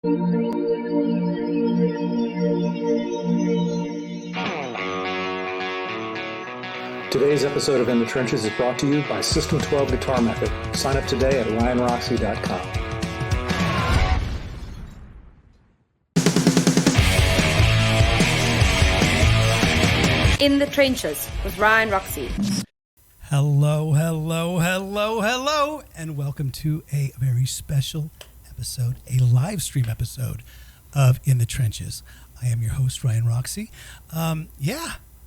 Today's episode of In the Trenches is brought to you by System 12 Guitar Method. Sign up today at ryanroxie.com. In the Trenches with Ryan Roxie. Hello, and welcome to a very special episode, a live stream episode of In the Trenches. I am your host, Ryan Roxie.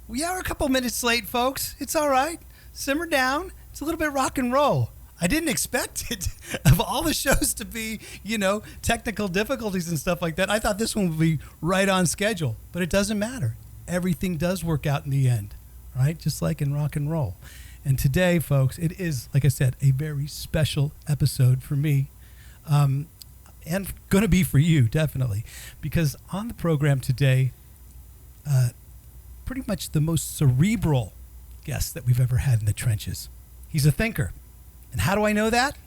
We are a couple minutes late, folks. It's all right. Simmer down. It's a little bit rock and roll. I didn't expect it of all the shows to be, technical difficulties and stuff like that. I thought this one would be right on schedule, but it doesn't matter. Everything does work out in the end, right? Just like in rock and roll. And today, folks, it is, like I said, a very special episode for me, and going to be for you, definitely, because on the program today, pretty much the most cerebral guest that we've ever had in the trenches. He's a thinker. And how do I know that?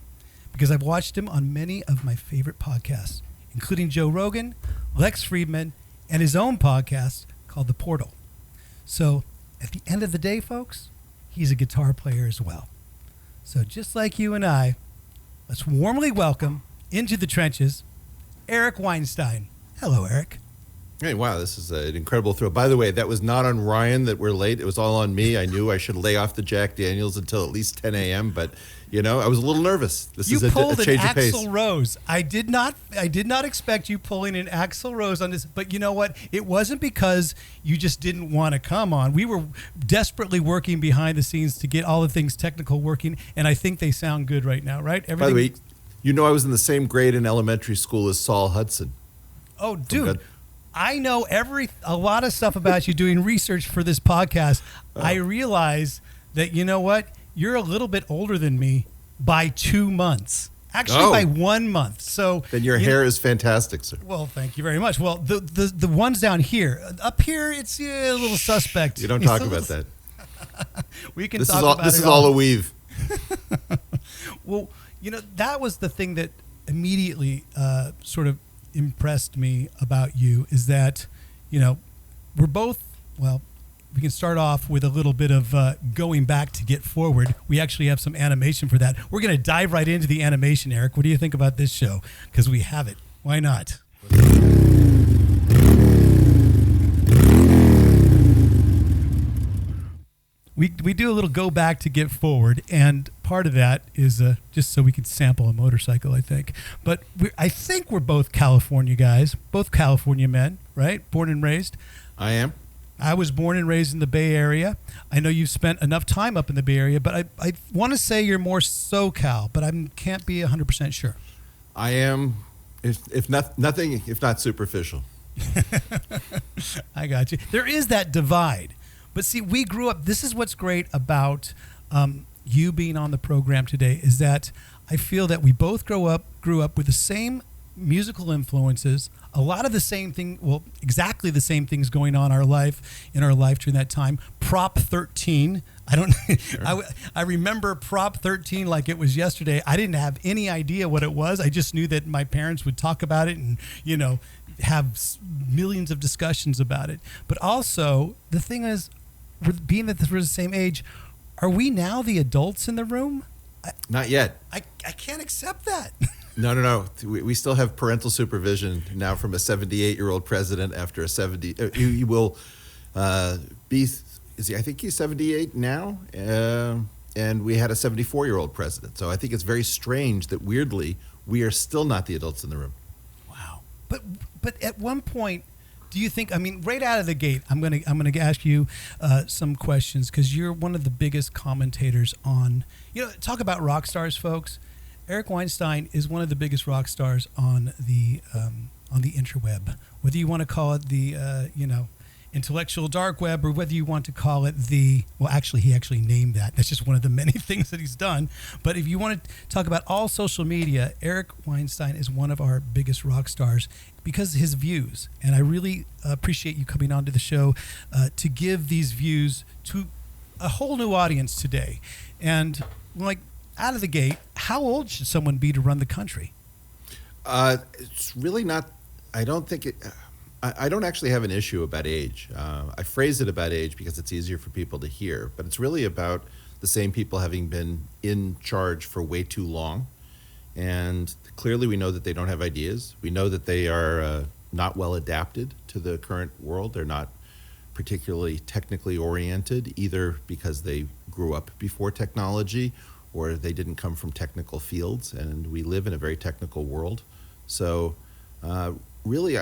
Because I've watched him on many of my favorite podcasts, including Joe Rogan, Lex Friedman, and his own podcast called The Portal. So at the end of the day, folks, he's a guitar player as well. So just like you and I, let's warmly welcome into the trenches, Eric Weinstein. Hello, Eric. Hey, wow, this is an incredible thrill. By the way, that was not on Ryan that we're late. It was all on me. I knew I should lay off the Jack Daniels until at least 10 a.m., but, I was a little nervous. This is a change of pace. Axl Rose. I did not expect you pulling an Axl Rose on this, but you know what? It wasn't because you just didn't want to come on. We were desperately working behind the scenes to get all the things technical working, and I think they sound good right now, right? Everything. By the way, I was in the same grade in elementary school as Saul Hudson. Oh, dude. I know a lot of stuff about you doing research for this podcast. Oh. I realize that, you know what? You're a little bit older than me by 2 months. Actually, by 1 month. So then your hair is fantastic, sir. Well, thank you very much. Well, the ones down here, up here, it's a little suspect. You don't talk about that. We can talk about it. This is all a weave. Well, that was the thing that immediately sort of impressed me about you is that, we're both, we can start off with a little bit of going back to get forward. We actually have some animation for that. We're going to dive right into the animation, Eric. What do you think about this show? Because we have it. Why not? We do a little go back to get forward, and part of that is just so we can sample a motorcycle, I think. But I think we're both California guys, both California men, right? Born and raised. I am. I was born and raised in the Bay Area. I know you've spent enough time up in the Bay Area, but I want to say you're more SoCal, but I can't be 100% sure. I am, if not superficial. I got you. There is that divide. But see, we grew up, this is what's great about you being on the program today, is that I feel that we both grew up with the same musical influences, a lot of the same thing, exactly the same things going on in our life during that time. Prop 13, Sure. I remember Prop 13 like it was yesterday. I didn't have any idea what it was. I just knew that my parents would talk about it and, have millions of discussions about it. But also, the thing is, being that we're the same age, are we now the adults in the room? Not yet. I can't accept that. No. We still have parental supervision now from a 78-year-old president after a 70. He will be. I think he's 78 now, and we had a 74-year-old president. So I think it's very strange that weirdly we are still not the adults in the room. Wow. But at one point, do you think? Right out of the gate, I'm gonna ask you some questions because you're one of the biggest commentators on. Talk about rock stars, folks. Eric Weinstein is one of the biggest rock stars on the interweb. Whether you want to call it the intellectual dark web, or whether you want to call it he actually named that. That's just one of the many things that he's done. But if you want to talk about all social media, Eric Weinstein is one of our biggest rock stars because of his views. And I really appreciate you coming onto the show to give these views to a whole new audience today. And out of the gate, how old should someone be to run the country? It's really not I don't think it. I don't actually have an issue about age. I phrase it about age because it's easier for people to hear, but it's really about the same people having been in charge for way too long. And clearly we know that they don't have ideas. We know that they are not well adapted to the current world. They're not particularly technically oriented, either because they grew up before technology or they didn't come from technical fields, and we live in a very technical world. So really,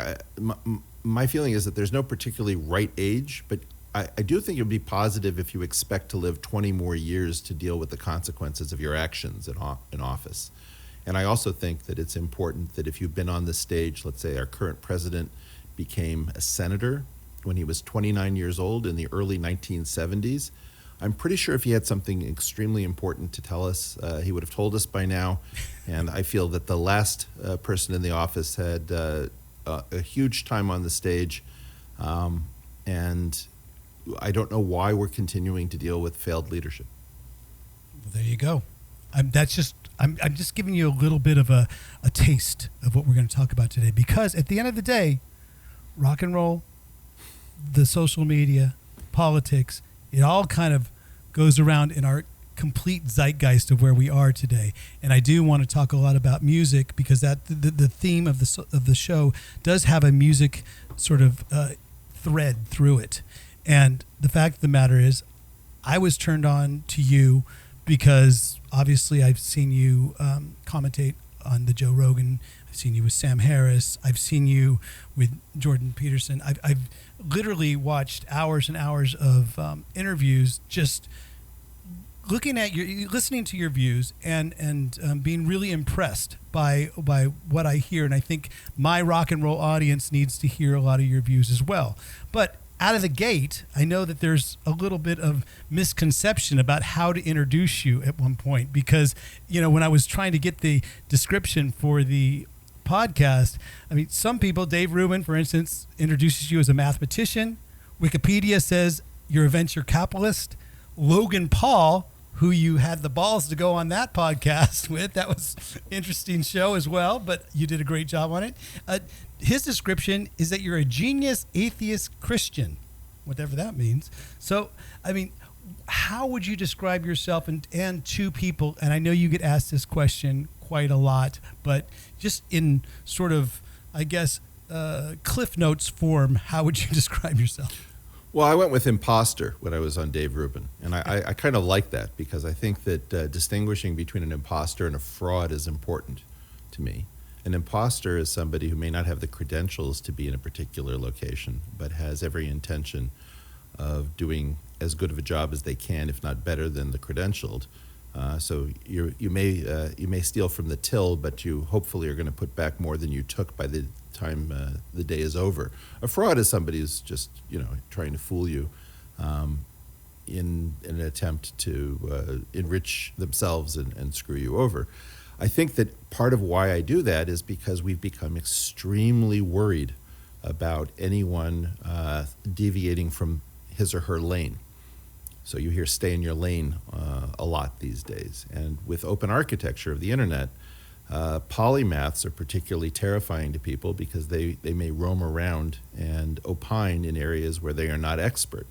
my feeling is that there's no particularly right age, but I do think it would be positive if you expect to live 20 more years to deal with the consequences of your actions in office. And I also think that it's important that if you've been on the stage, let's say our current president became a senator when he was 29 years old in the early 1970s, I'm pretty sure if he had something extremely important to tell us, he would have told us by now. And I feel that the last person in the office had a huge time on the stage. And I don't know why we're continuing to deal with failed leadership. Well, there you go. I'm just giving you a little bit of a taste of what we're going to talk about today, because at the end of the day, rock and roll, the social media, politics, it all kind of goes around in our complete zeitgeist of where we are today. And I do want to talk a lot about music, because that the theme of the show does have a music sort of thread through it. And the fact of the matter is, I was turned on to you because obviously I've seen you commentate on the Joe Rogan. I've seen you with Sam Harris. I've seen you with Jordan Peterson. I've literally watched hours and hours of interviews, just looking at listening to your views, and being really impressed by what I hear. And I think my rock and roll audience needs to hear a lot of your views as well. But out of the gate, I know that there's a little bit of misconception about how to introduce you at one point, because, when I was trying to get the description for the podcast, I mean, some people, Dave Rubin, for instance, introduces you as a mathematician. Wikipedia says you're a venture capitalist. Logan Paul, who you had the balls to go on that podcast with, that was an interesting show as well, but you did a great job on it. His description is that you're a genius atheist Christian, whatever that means. So, I mean, how would you describe yourself and to people? And I know you get asked this question quite a lot, but just in sort of, I guess, Cliff Notes form, how would you describe yourself? Well, I went with imposter when I was on Dave Rubin, and I kind of like that, because I think that distinguishing between an imposter and a fraud is important to me. An imposter is somebody who may not have the credentials to be in a particular location, but has every intention of doing as good of a job as they can, if not better than the credentialed. So you may steal from the till, but you hopefully are going to put back more than you took by the time the day is over. A fraud is somebody who's just trying to fool you in an attempt to enrich themselves and screw you over. I think that part of why I do that is because we've become extremely worried about anyone deviating from his or her lane. So you hear "stay in your lane" a lot these days. And with open architecture of the internet, polymaths are particularly terrifying to people, because they may roam around and opine in areas where they are not expert.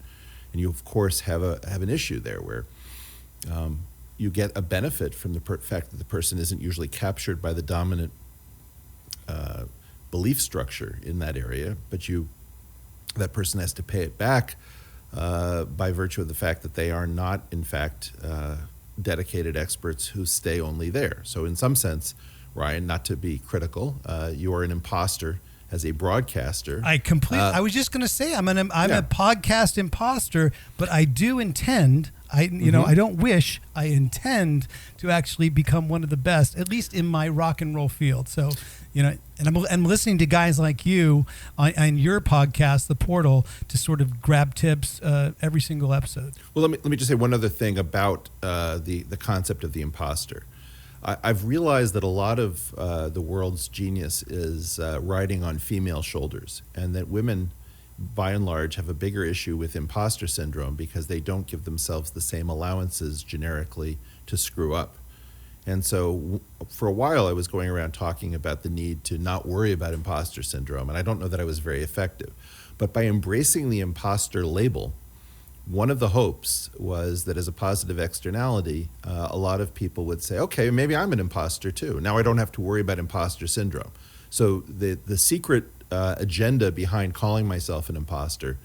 And you, of course, have an issue there where you get a benefit from the fact that the person isn't usually captured by the dominant belief structure in that area, but that person has to pay it back by virtue of the fact that they are not, in fact, dedicated experts who stay only there. So in some sense, Ryan, not to be critical, you are an imposter as a broadcaster. I was just going to say I'm a podcast imposter, but I do intend. I don't wish. I intend to actually become one of the best, at least in my rock and roll field. So, and I'm listening to guys like you on your podcast, The Portal, to sort of grab tips every single episode. Well, let me just say one other thing about the concept of the imposter. I've realized that a lot of the world's genius is riding on female shoulders, and that women, by and large, have a bigger issue with imposter syndrome because they don't give themselves the same allowances generically to screw up. And so for a while, I was going around talking about the need to not worry about imposter syndrome. And I don't know that I was very effective. But by embracing the imposter label, one of the hopes was that as a positive externality, a lot of people would say, okay, maybe I'm an imposter too. Now I don't have to worry about imposter syndrome. So the secret agenda behind calling myself an imposter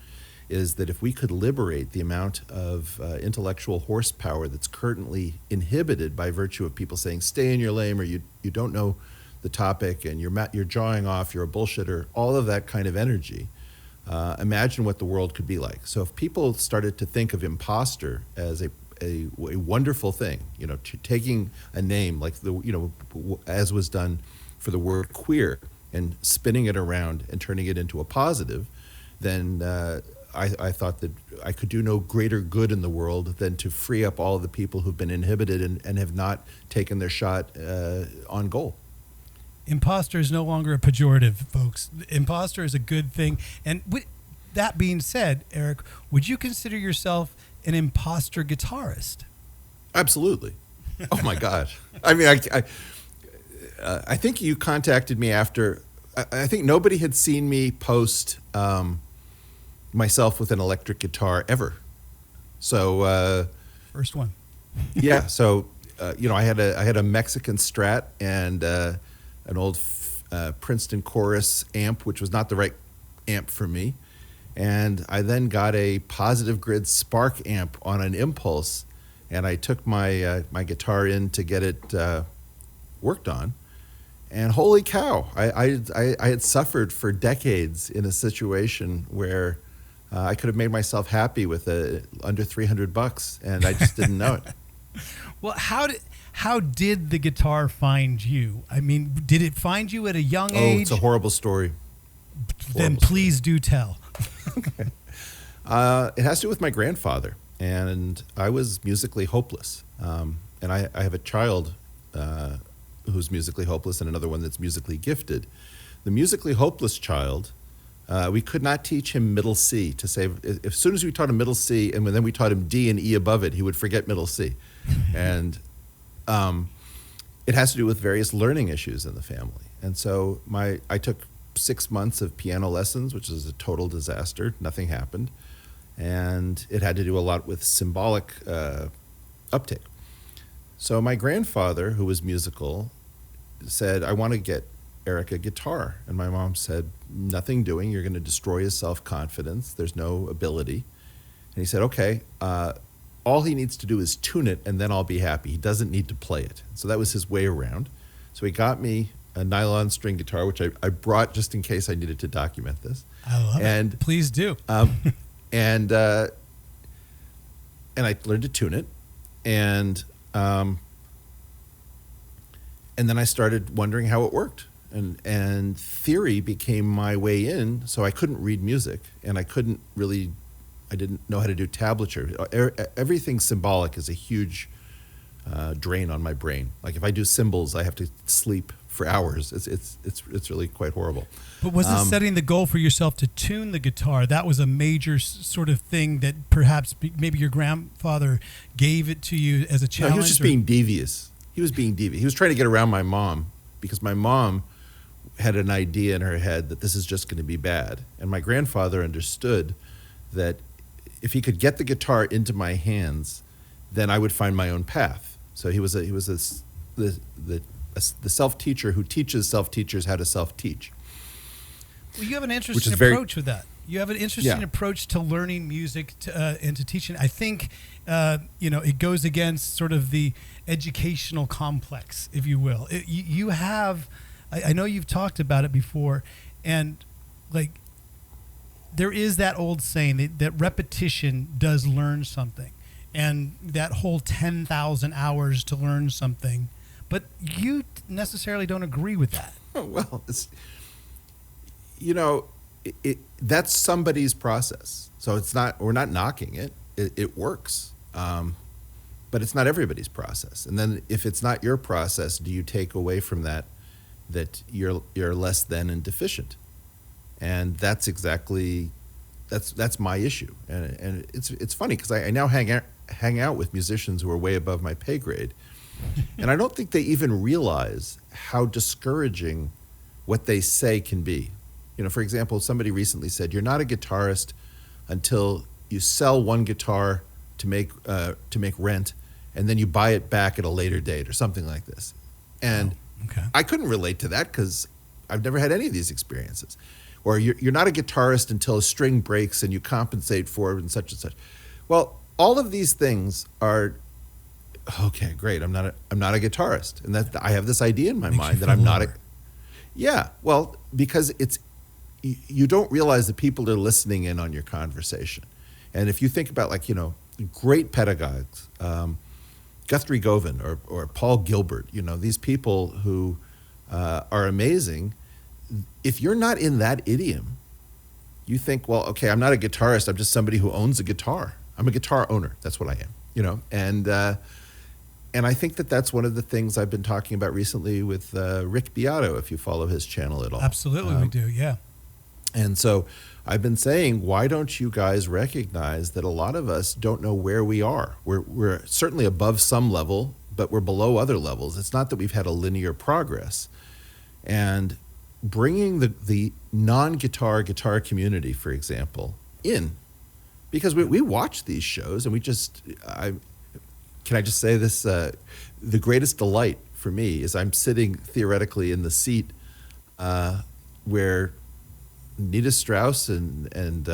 is that if we could liberate the amount of intellectual horsepower that's currently inhibited by virtue of people saying, stay in your lane, or you don't know the topic, and you're jawing off, you're a bullshitter, all of that kind of energy, imagine what the world could be like. So if people started to think of imposter as a wonderful thing, taking a name like as was done for the word queer and spinning it around and turning it into a positive, then I thought that I could do no greater good in the world than to free up all of the people who've been inhibited and have not taken their shot on goal. Imposter is no longer a pejorative, folks. Imposter is a good thing. And with that being said, Eric, would you consider yourself an imposter guitarist? Absolutely. Oh my God. I mean, I think you contacted me after. I think nobody had seen me post myself with an electric guitar ever. So first one. Yeah. So I had a Mexican Strat and an old Princeton Chorus amp, which was not the right amp for me. And I then got a Positive Grid Spark amp on an impulse, and I took my my guitar in to get it worked on. And holy cow, I had suffered for decades in a situation where I could have made myself happy with under $300, and I just didn't know it. Well, how did the guitar find you? I mean, did it find you at a young age? Oh, it's a horrible story. Then please do tell. Okay. It has to do with my grandfather, and I was musically hopeless. And I have a child who's musically hopeless and another one that's musically gifted. The musically hopeless child, we could not teach him middle C to say, as soon as we taught him middle C and then we taught him D and E above it, he would forget middle C. And it has to do with various learning issues in the family. And so I took 6 months of piano lessons, which is a total disaster. Nothing happened. And it had to do a lot with symbolic uptake. So my grandfather, who was musical, said, I want to get Eric a guitar. And my mom said, nothing doing. You're going to destroy his self-confidence. There's no ability. And he said, okay, all he needs to do is tune it, and then I'll be happy. He doesn't need to play it. So that was his way around. So he got me a nylon string guitar, which I brought just in case I needed to document this. I love it. Please do. And I learned to tune it, and then I started wondering how it worked, and theory became my way in. So I couldn't read music, and I didn't know how to do tablature. Everything symbolic is a huge drain on my brain. Like if I do symbols, I have to sleep for hours. It's really quite horrible. But was it setting the goal for yourself to tune the guitar? That was a major sort of thing that perhaps maybe your grandfather gave it to you as a challenge? No, he was just being devious. He was being devious. He was trying to get around my mom because my mom had an idea in her head that this is just going to be bad. And my grandfather understood that if he could get the guitar into my hands, then I would find my own path. So he was the self-teacher who teaches self-teachers how to self-teach. Well, you have an interesting approach with that. You have an interesting approach to learning music and to teaching. I think, it goes against sort of the educational complex, if you will. You have, I know you've talked about it before, and like, there is that old saying that repetition does learn something, and that whole 10,000 hours to learn something. But you necessarily don't agree with that. Well, that's somebody's process. So we're not knocking it. It works. But it's not everybody's process. And then if it's not your process, do you take away from that you're less than and deficient? And that's my issue. And it's funny because I now hang out with musicians who are way above my pay grade. And I don't think they even realize how discouraging what they say can be. For example, somebody recently said, you're not a guitarist until you sell one guitar to make rent, and then you buy it back at a later date or something like this. And I couldn't relate to that because I've never had any of these experiences. Or you're not a guitarist until a string breaks and you compensate for it and such and such. Well, all of these things are, okay, great. I'm not a guitarist. And that I have this idea in my mind that I'm not a, yeah, well, because you don't realize that people are listening in on your conversation. And if you think about great pedagogues, Guthrie Govan or Paul Gilbert, these people who are amazing. If you're not in that idiom, you think, well, okay, I'm not a guitarist. I'm just somebody who owns a guitar. I'm a guitar owner. That's what I am, and I think that's one of the things I've been talking about recently with Rick Beato, if you follow his channel at all. Absolutely, we do, yeah. And so I've been saying, why don't you guys recognize that a lot of us don't know where we are? We're certainly above some level, but we're below other levels. It's not that we've had a linear progress. And bringing the non-guitar community, for example, in, because we watch these shows and can I just say this? The greatest delight for me is I'm sitting theoretically in the seat where Nita Strauss and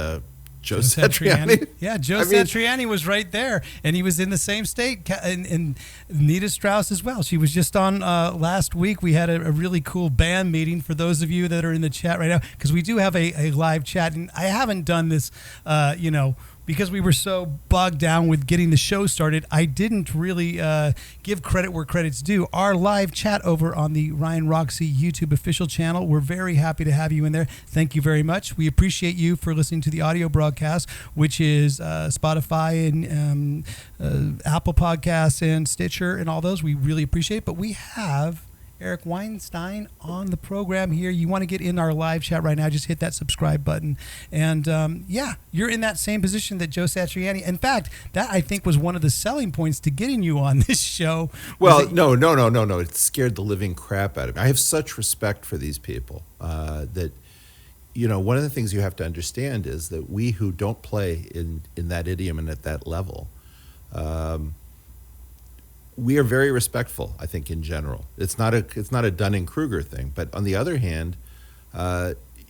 Joe Satriani. Yeah, Joe Satriani was right there, and he was in the same state, and Nita Strauss as well. She was just on last week. We had a really cool band meeting for those of you that are in the chat right now, because we do have a live chat, and I haven't done this, because we were so bogged down with getting the show started. I didn't really give credit where credit's due. Our live chat over on the Ryan Roxie YouTube official channel, we're very happy to have you in there. Thank you very much. We appreciate you for listening to the audio broadcast, which is Spotify and Apple Podcasts and Stitcher and all those. We really appreciate it. But we have Eric Weinstein on the program here. You want to get in our live chat right now, just hit that subscribe button. And you're in that same position that Joe Satriani. In fact, that I think was one of the selling points to getting you on this show. Well, no. It scared the living crap out of me. I have such respect for these people that, one of the things you have to understand is that we who don't play in that idiom and at that level, we are very respectful, I think, in general. It's not a Dunning-Kruger thing. But on the other hand,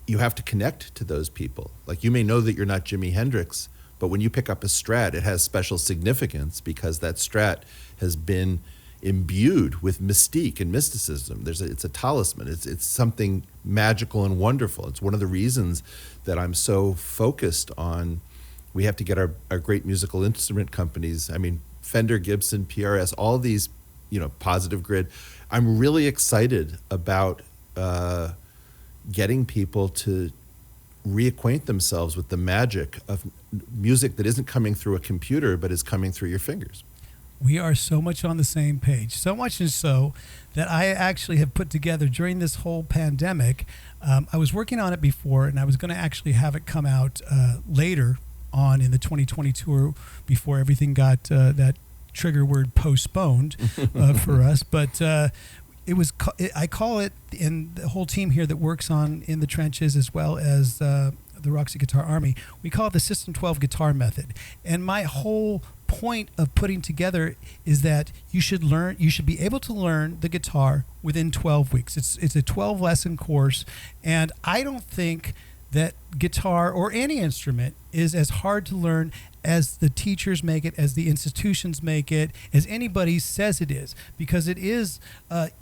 you have to connect to those people. Like, you may know that you're not Jimi Hendrix, but when you pick up a Strat, it has special significance because that Strat has been imbued with mystique and mysticism. It's a talisman. It's something magical and wonderful. It's one of the reasons that I'm so focused on, we have to get our great musical instrument companies, Fender, Gibson, PRS, all these, Positive Grid. I'm really excited about getting people to reacquaint themselves with the magic of music that isn't coming through a computer, but is coming through your fingers. We are so much on the same page, so much and so that I actually have put together during this whole pandemic. I was working on it before, and I was going to actually have it come out later on in the 2020 tour before everything got that trigger word postponed for us. But I call it, and the whole team here that works on In the Trenches as well as the Roxie Guitar Army, we call it the System 12 Guitar Method. And my whole point of putting together is that you should be able to learn the guitar within 12 weeks. It's a 12 lesson course, and I don't think that guitar or any instrument is as hard to learn as the teachers make it, as the institutions make it, as anybody says it is, because it is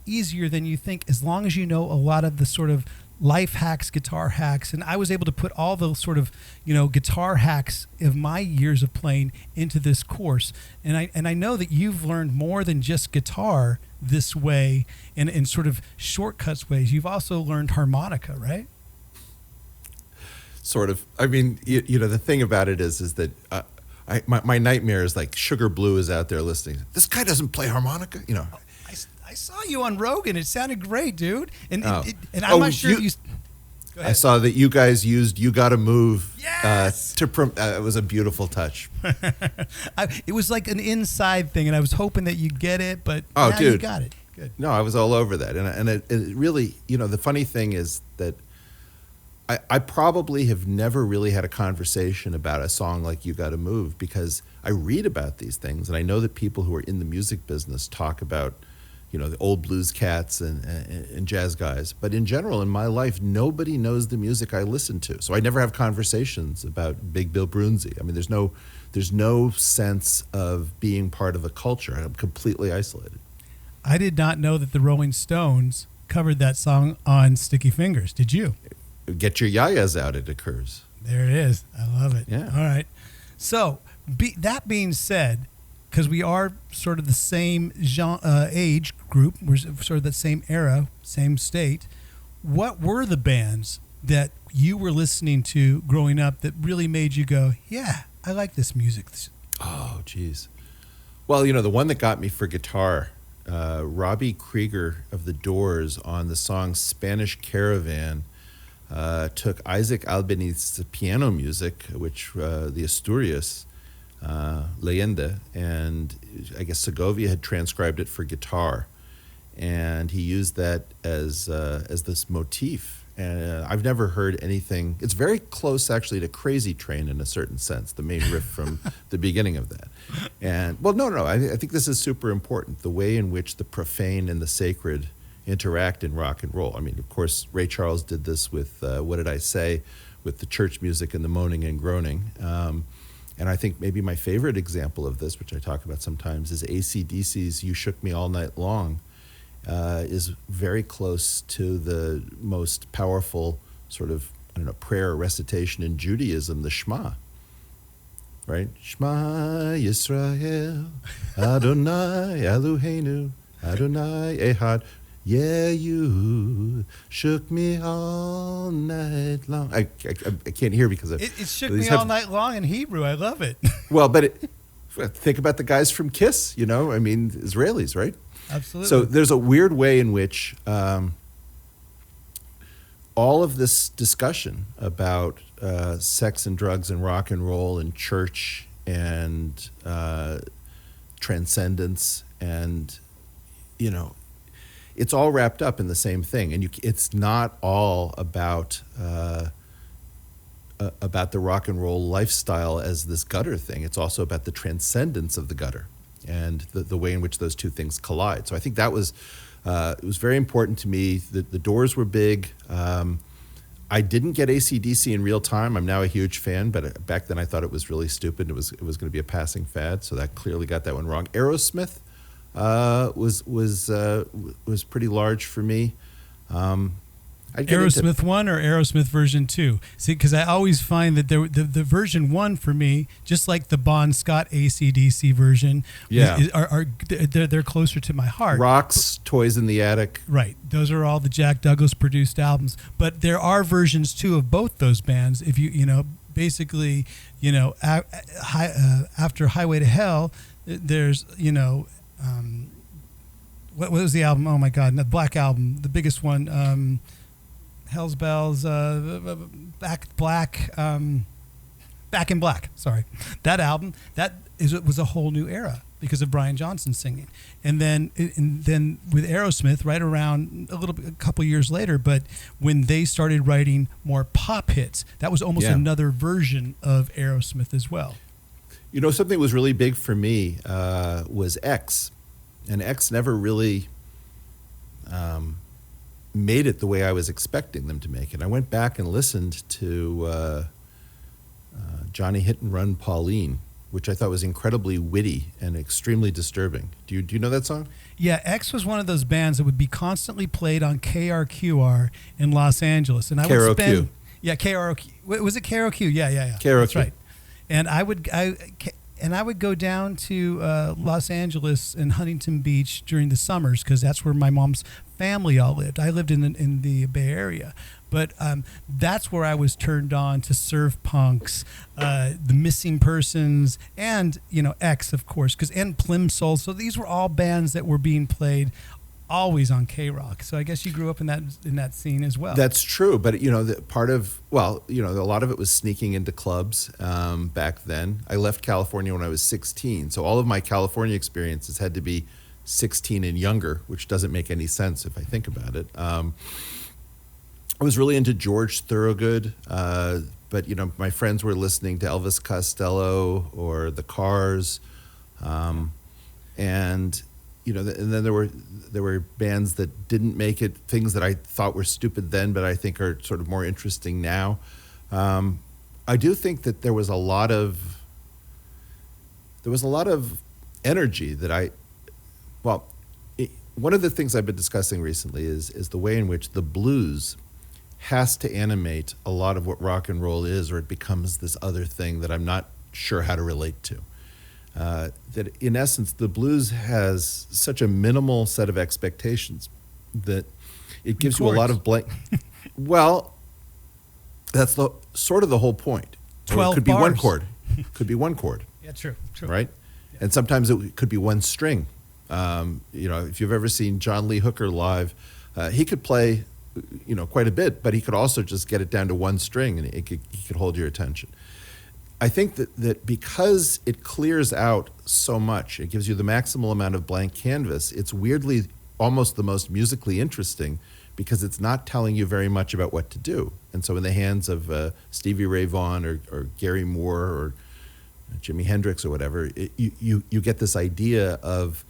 easier than you think as long as you know a lot of the sort of life hacks, guitar hacks. And I was able to put all the sort of, guitar hacks of my years of playing into this course. And I know that you've learned more than just guitar this way in sort of shortcuts ways. You've also learned harmonica, right? Sort of. The thing about it is that my nightmare is like Sugar Blue is out there listening. This guy doesn't play harmonica, I saw you on Rogan. It sounded great, dude. And I'm not sure you. ahead. I saw that you guys used "You Gotta Move." Yes! It was a beautiful touch. It was like an inside thing, and I was hoping that you'd get it, but Oh, now you dude. got it. Good. No, I was all over that, and it really, the funny thing is that I probably have never really had a conversation about a song like "You Gotta Move" because I read about these things, and I know that people who are in the music business talk about, the old blues cats and jazz guys. But in general, in my life, nobody knows the music I listen to. So I never have conversations about Big Bill Broonzy. I mean, there's no sense of being part of a culture. I'm completely isolated. I did not know that the Rolling Stones covered that song on Sticky Fingers. Did you? Get your yayas out, it occurs. There it is. I love it. Yeah. All right. So that being said, because we are sort of the same age group, we're sort of the same era, same state, what were the bands that you were listening to growing up that really made you go, yeah, I like this music? Oh, geez. Well, the one that got me for guitar, Robbie Krieger of The Doors on the song Spanish Caravan, took Isaac Albéniz's piano music, which the Asturias Leyenda, and I guess Segovia had transcribed it for guitar, and he used that as this motif. And I've never heard anything. It's very close, actually, to Crazy Train in a certain sense, the main riff from the beginning of that. And well, no, I think this is super important. The way in which the profane and the sacred interact in rock and roll. I mean, of course, Ray Charles did this with What Did I Say, with the church music and the moaning and groaning. And I think maybe my favorite example of this, which I talk about sometimes, is AC/DC's "You Shook Me All Night Long," is very close to the most powerful sort of, prayer or recitation in Judaism, the Shema. Right? Shema Yisrael, Adonai Eloheinu, Adonai Ehad. Yeah, you shook me all night long. I can't hear because it shook me all night long in Hebrew. I love it. Well, but think about the guys from Kiss, Israelis, right? Absolutely. So there's a weird way in which all of this discussion about sex and drugs and rock and roll and church and transcendence and, it's all wrapped up in the same thing. And it's not all about the rock and roll lifestyle as this gutter thing. It's also about the transcendence of the gutter and the way in which those two things collide. So I think that was it was very important to me. The Doors were big. I didn't get AC/DC in real time. I'm now a huge fan, but back then I thought it was really stupid. It was going to be a passing fad, so that clearly got that one wrong. Aerosmith was pretty large for me. Aerosmith 1 or Aerosmith version 2? See, because I always find that the version 1 for me, just like the Bon Scott AC/DC version, they're closer to my heart. Rocks, Toys in the Attic. Right. Those are all the Jack Douglas produced albums. But there are versions too of both those bands. If basically, after Highway to Hell, there's, what was the album? Oh my God, the Black Album, the biggest one. Hell's Bells, Back in Black. Sorry, that album was a whole new era because of Brian Johnson singing, and then with Aerosmith, right around a couple years later, but when they started writing more pop hits, that was almost another version of Aerosmith as well. Something that was really big for me was X, and X never really made it the way I was expecting them to make it. I went back and listened to Johnny Hit and Run Pauline, which I thought was incredibly witty and extremely disturbing. Do you know that song? Yeah, X was one of those bands that would be constantly played on KRQR in Los Angeles, and I would spend KROQ. Was it KROQ? Yeah. KROQ. That's right. And I would go down to Los Angeles and Huntington Beach during the summers because that's where my mom's family all lived. I lived in the Bay Area, but that's where I was turned on to surf punks, the Missing Persons, and X, of course, and Plimsoll. So these were all bands that were being played always on K-Rock. So I guess you grew up in that scene as well. That's true, but a lot of it was sneaking into clubs back then. I left California when I was 16, so all of my California experiences had to be 16 and younger, which doesn't make any sense if I think about it. I was really into George Thorogood, but my friends were listening to Elvis Costello or the Cars, and then there were bands that didn't make it, things that I thought were stupid then, but I think are sort of more interesting now. I do think that there was a lot of energy that one of the things I've been discussing recently is the way in which the blues has to animate a lot of what rock and roll is, or it becomes this other thing that I'm not sure how to relate to. That in essence, the blues has such a minimal set of expectations that it gives you a lot of blank. Well, that's sort of the whole point. 12 it could be bars. one chord. Could be one chord. Yeah, true. Right? Yeah. And sometimes it could be one string. If you've ever seen John Lee Hooker live, he could play, quite a bit, but he could also just get it down to one string and he could hold your attention. I think that because it clears out so much, it gives you the maximal amount of blank canvas, it's weirdly almost the most musically interesting because it's not telling you very much about what to do. And so in the hands of Stevie Ray Vaughan or Gary Moore or Jimi Hendrix or whatever, you get this idea of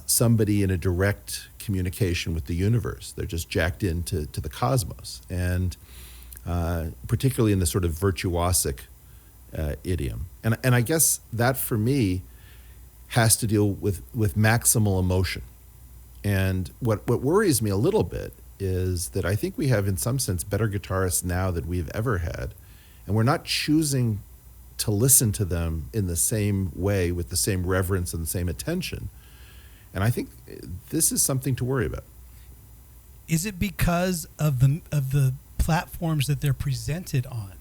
somebody in a direct communication with the universe. They're just jacked into the cosmos. And particularly in the sort of virtuosic idiom. And I guess that for me has to deal with maximal emotion. And what worries me a little bit is that I think we have in some sense better guitarists now than we've ever had. And we're not choosing to listen to them in the same way with the same reverence and the same attention. And I think this is something to worry about. Is it because of the platforms that they're presented on?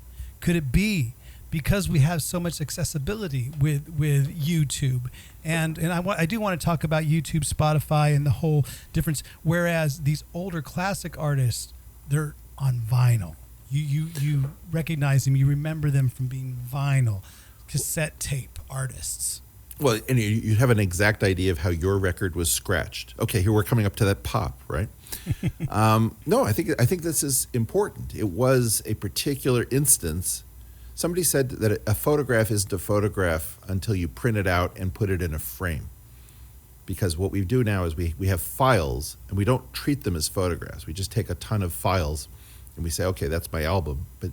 Could it be because we have so much accessibility with YouTube, and I do want to talk about YouTube, Spotify, and the whole difference. Whereas these older classic artists, they're on vinyl. You recognize them, you remember them from being vinyl, cassette tape artists. Well, and you have an exact idea of how your record was scratched. Okay, here we're coming up to that pop, right? No, I think this is important. It was a particular instance. Somebody said that a photograph isn't a photograph until you print it out and put it in a frame. Because what we do now is we have files, and we don't treat them as photographs. We just take a ton of files, and we say, okay, that's my album. But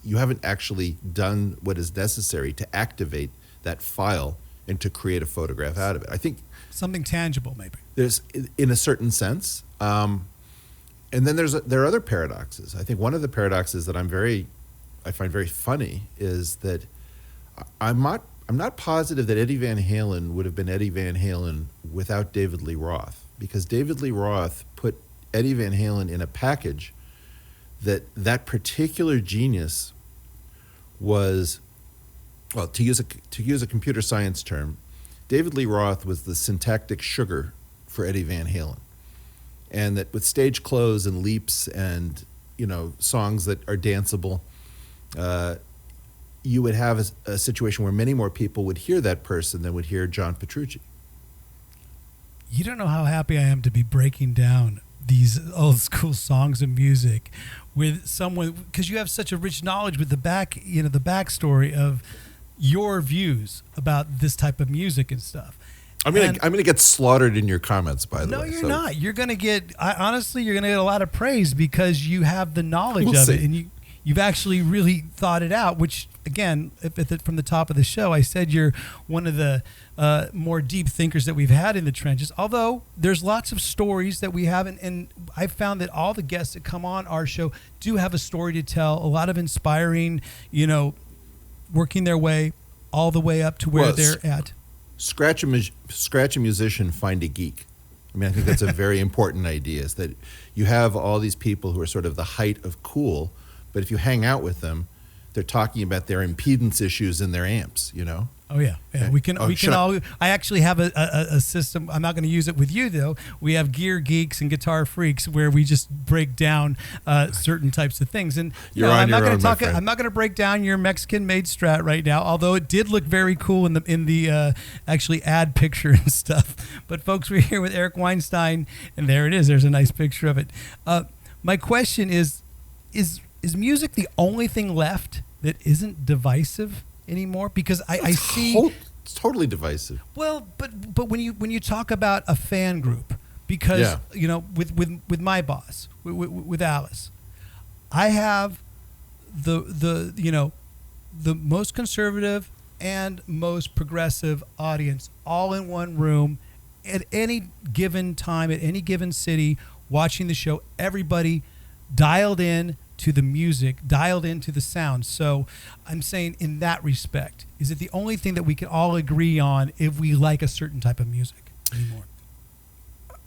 you haven't actually done what is necessary to activate that file and to create a photograph out of it. I think something tangible, maybe. There's, in a certain sense, and then there are other paradoxes. I think one of the paradoxes that I find very funny is that I'm not positive that Eddie Van Halen would have been Eddie Van Halen without David Lee Roth, because David Lee Roth put Eddie Van Halen in a package that particular genius was. Well, to use a computer science term, David Lee Roth was the syntactic sugar for Eddie Van Halen. And that with stage clothes and leaps and, songs that are danceable, you would have a situation where many more people would hear that person than would hear John Petrucci. You don't know how happy I am to be breaking down these old school songs and music with someone, because you have such a rich knowledge with the backstory of your views about this type of music and stuff. I'm gonna get slaughtered in your comments, by the way. No, you're not. You're gonna get. Honestly, you're gonna get a lot of praise because you have the knowledge of it, and you've actually really thought it out. Which, again, from the top of the show, I said you're one of the more deep thinkers that we've had in the trenches. Although there's lots of stories that we haven't, and I've found that all the guests that come on our show do have a story to tell. A lot of inspiring, working their way all the way up to where they're at. Scratch a musician, find a geek. I mean, I think that's a very important idea, is that you have all these people who are sort of the height of cool, but if you hang out with them, they're talking about their impedance issues in their amps, you know? Oh yeah. We can all. I actually have a system. I'm not going to use it with you though. We have Gear Geeks and Guitar Freaks where we just break down certain types of things. And I'm not going to break down your Mexican-made Strat right now, although it did look very cool in the actually ad picture and stuff. But folks, we're here with Eric Weinstein, and there it is. There's a nice picture of it. My question is music the only thing left that isn't divisive anymore? Because I see it's totally divisive. Well, but when you talk about a fan group, because with my boss, with Alice, I have the most conservative and most progressive audience all in one room at any given time, at any given city, watching the show. Everybody dialed in to the music, dialed into the sound. So I'm saying in that respect, is it the only thing that we can all agree on if we like a certain type of music anymore?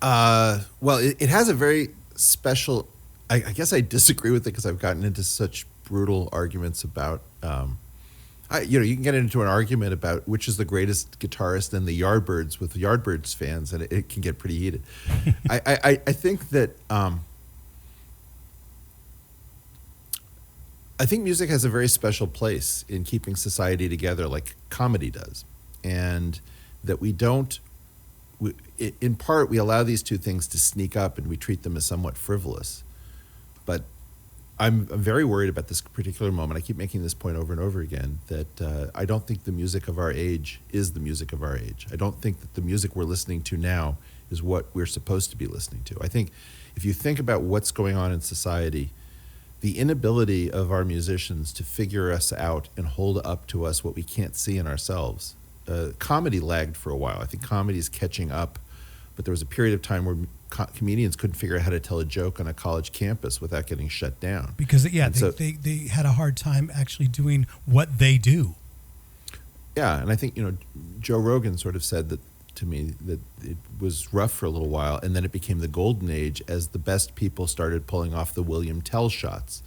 Well, it has a very special, I guess I disagree with it because I've gotten into such brutal arguments about, you can get into an argument about which is the greatest guitarist in the Yardbirds with Yardbirds fans, and it can get pretty heated. I think that, I think music has a very special place in keeping society together like comedy does. And that in part, we allow these two things to sneak up and we treat them as somewhat frivolous. But I'm very worried about this particular moment. I keep making this point over and over again, that I don't think the music of our age is the music of our age. I don't think that the music we're listening to now is what we're supposed to be listening to. I think if you think about what's going on in society, the inability of our musicians to figure us out and hold up to us what we can't see in ourselves. Comedy lagged for a while. I think comedy is catching up, but there was a period of time where comedians couldn't figure out how to tell a joke on a college campus without getting shut down. Because, they had a hard time actually doing what they do. Yeah, and I think, Joe Rogan sort of said that to me that it was rough for a little while, and then it became the golden age as the best people started pulling off the William Tell shots.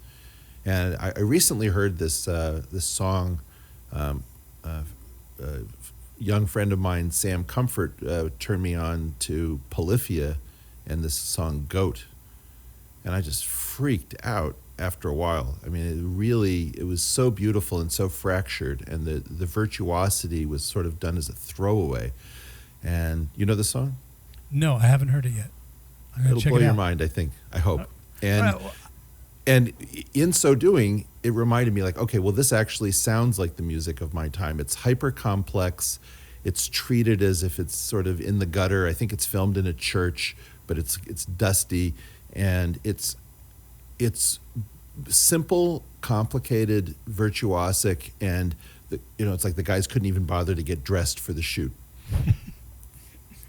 And I recently heard this song, a young friend of mine, Sam Comfort, turned me on to Polyphia and this song G.O.A.T. And I just freaked out after a while. I mean, it was so beautiful and so fractured, and the virtuosity was sort of done as a throwaway. And you know the song? No, I haven't heard it yet. It'll blow your mind, I think. I hope. And in so doing, it reminded me like, okay, well, this actually sounds like the music of my time. It's hyper complex. It's treated as if it's sort of in the gutter. I think it's filmed in a church, but it's dusty, and it's simple, complicated, virtuosic, and it's like the guys couldn't even bother to get dressed for the shoot.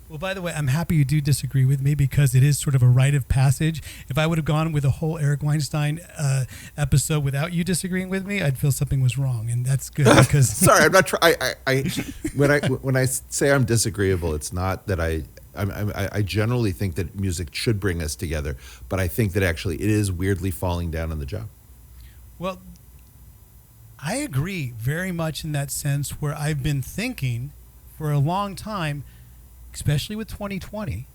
Well, by the way, I'm happy you do disagree with me because it is sort of a rite of passage. If I would have gone with a whole Eric Weinstein episode without you disagreeing with me, I'd feel something was wrong, and that's good because. Sorry, I'm not trying. When I say I'm disagreeable, it's not that I generally think that music should bring us together, but I think that actually it is weirdly falling down on the job. Well, I agree very much in that sense where I've been thinking for a long time, especially with 2020,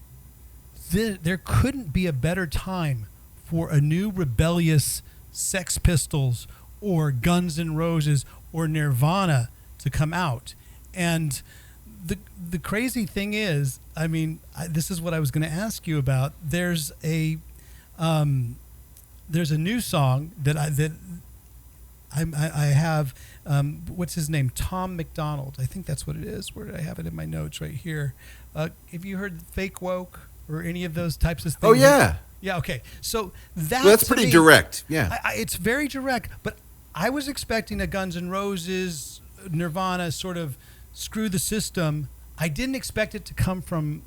there couldn't be a better time for a new rebellious Sex Pistols or Guns N' Roses or Nirvana to come out. And the crazy thing is, I mean, this is what I was going to ask you about. There's a new song that I have. What's his name? Tom McDonald. I think that's what it is. Where did I have it in my notes right here? Have you heard Fake Woke or any of those types of things? Oh, yeah. Yeah, okay. So that's pretty direct. Yeah. It's very direct, but I was expecting a Guns N' Roses, Nirvana sort of screw the system. I didn't expect it to come from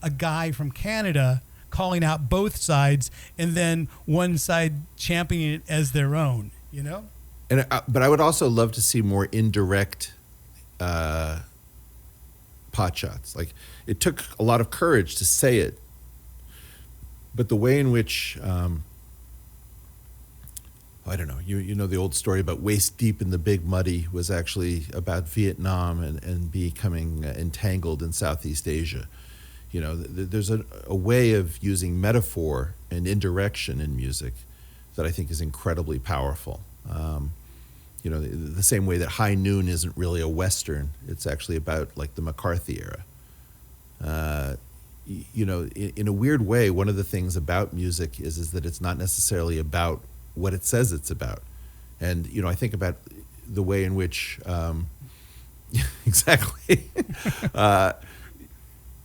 a guy from Canada calling out both sides and then one side championing it as their own, And but I would also love to see more indirect pot shots. Like, it took a lot of courage to say it, but the way in which I don't know, you know the old story about waist deep in the big muddy was actually about Vietnam and becoming entangled in Southeast Asia. You know, there's a way of using metaphor and indirection in music that I think is incredibly powerful. You know, the same way that High Noon isn't really a Western, it's actually about like the McCarthy era. You know, in a weird way, one of the things about music is that it's not necessarily about what it says it's about. And, you know, I think about the way in which, exactly,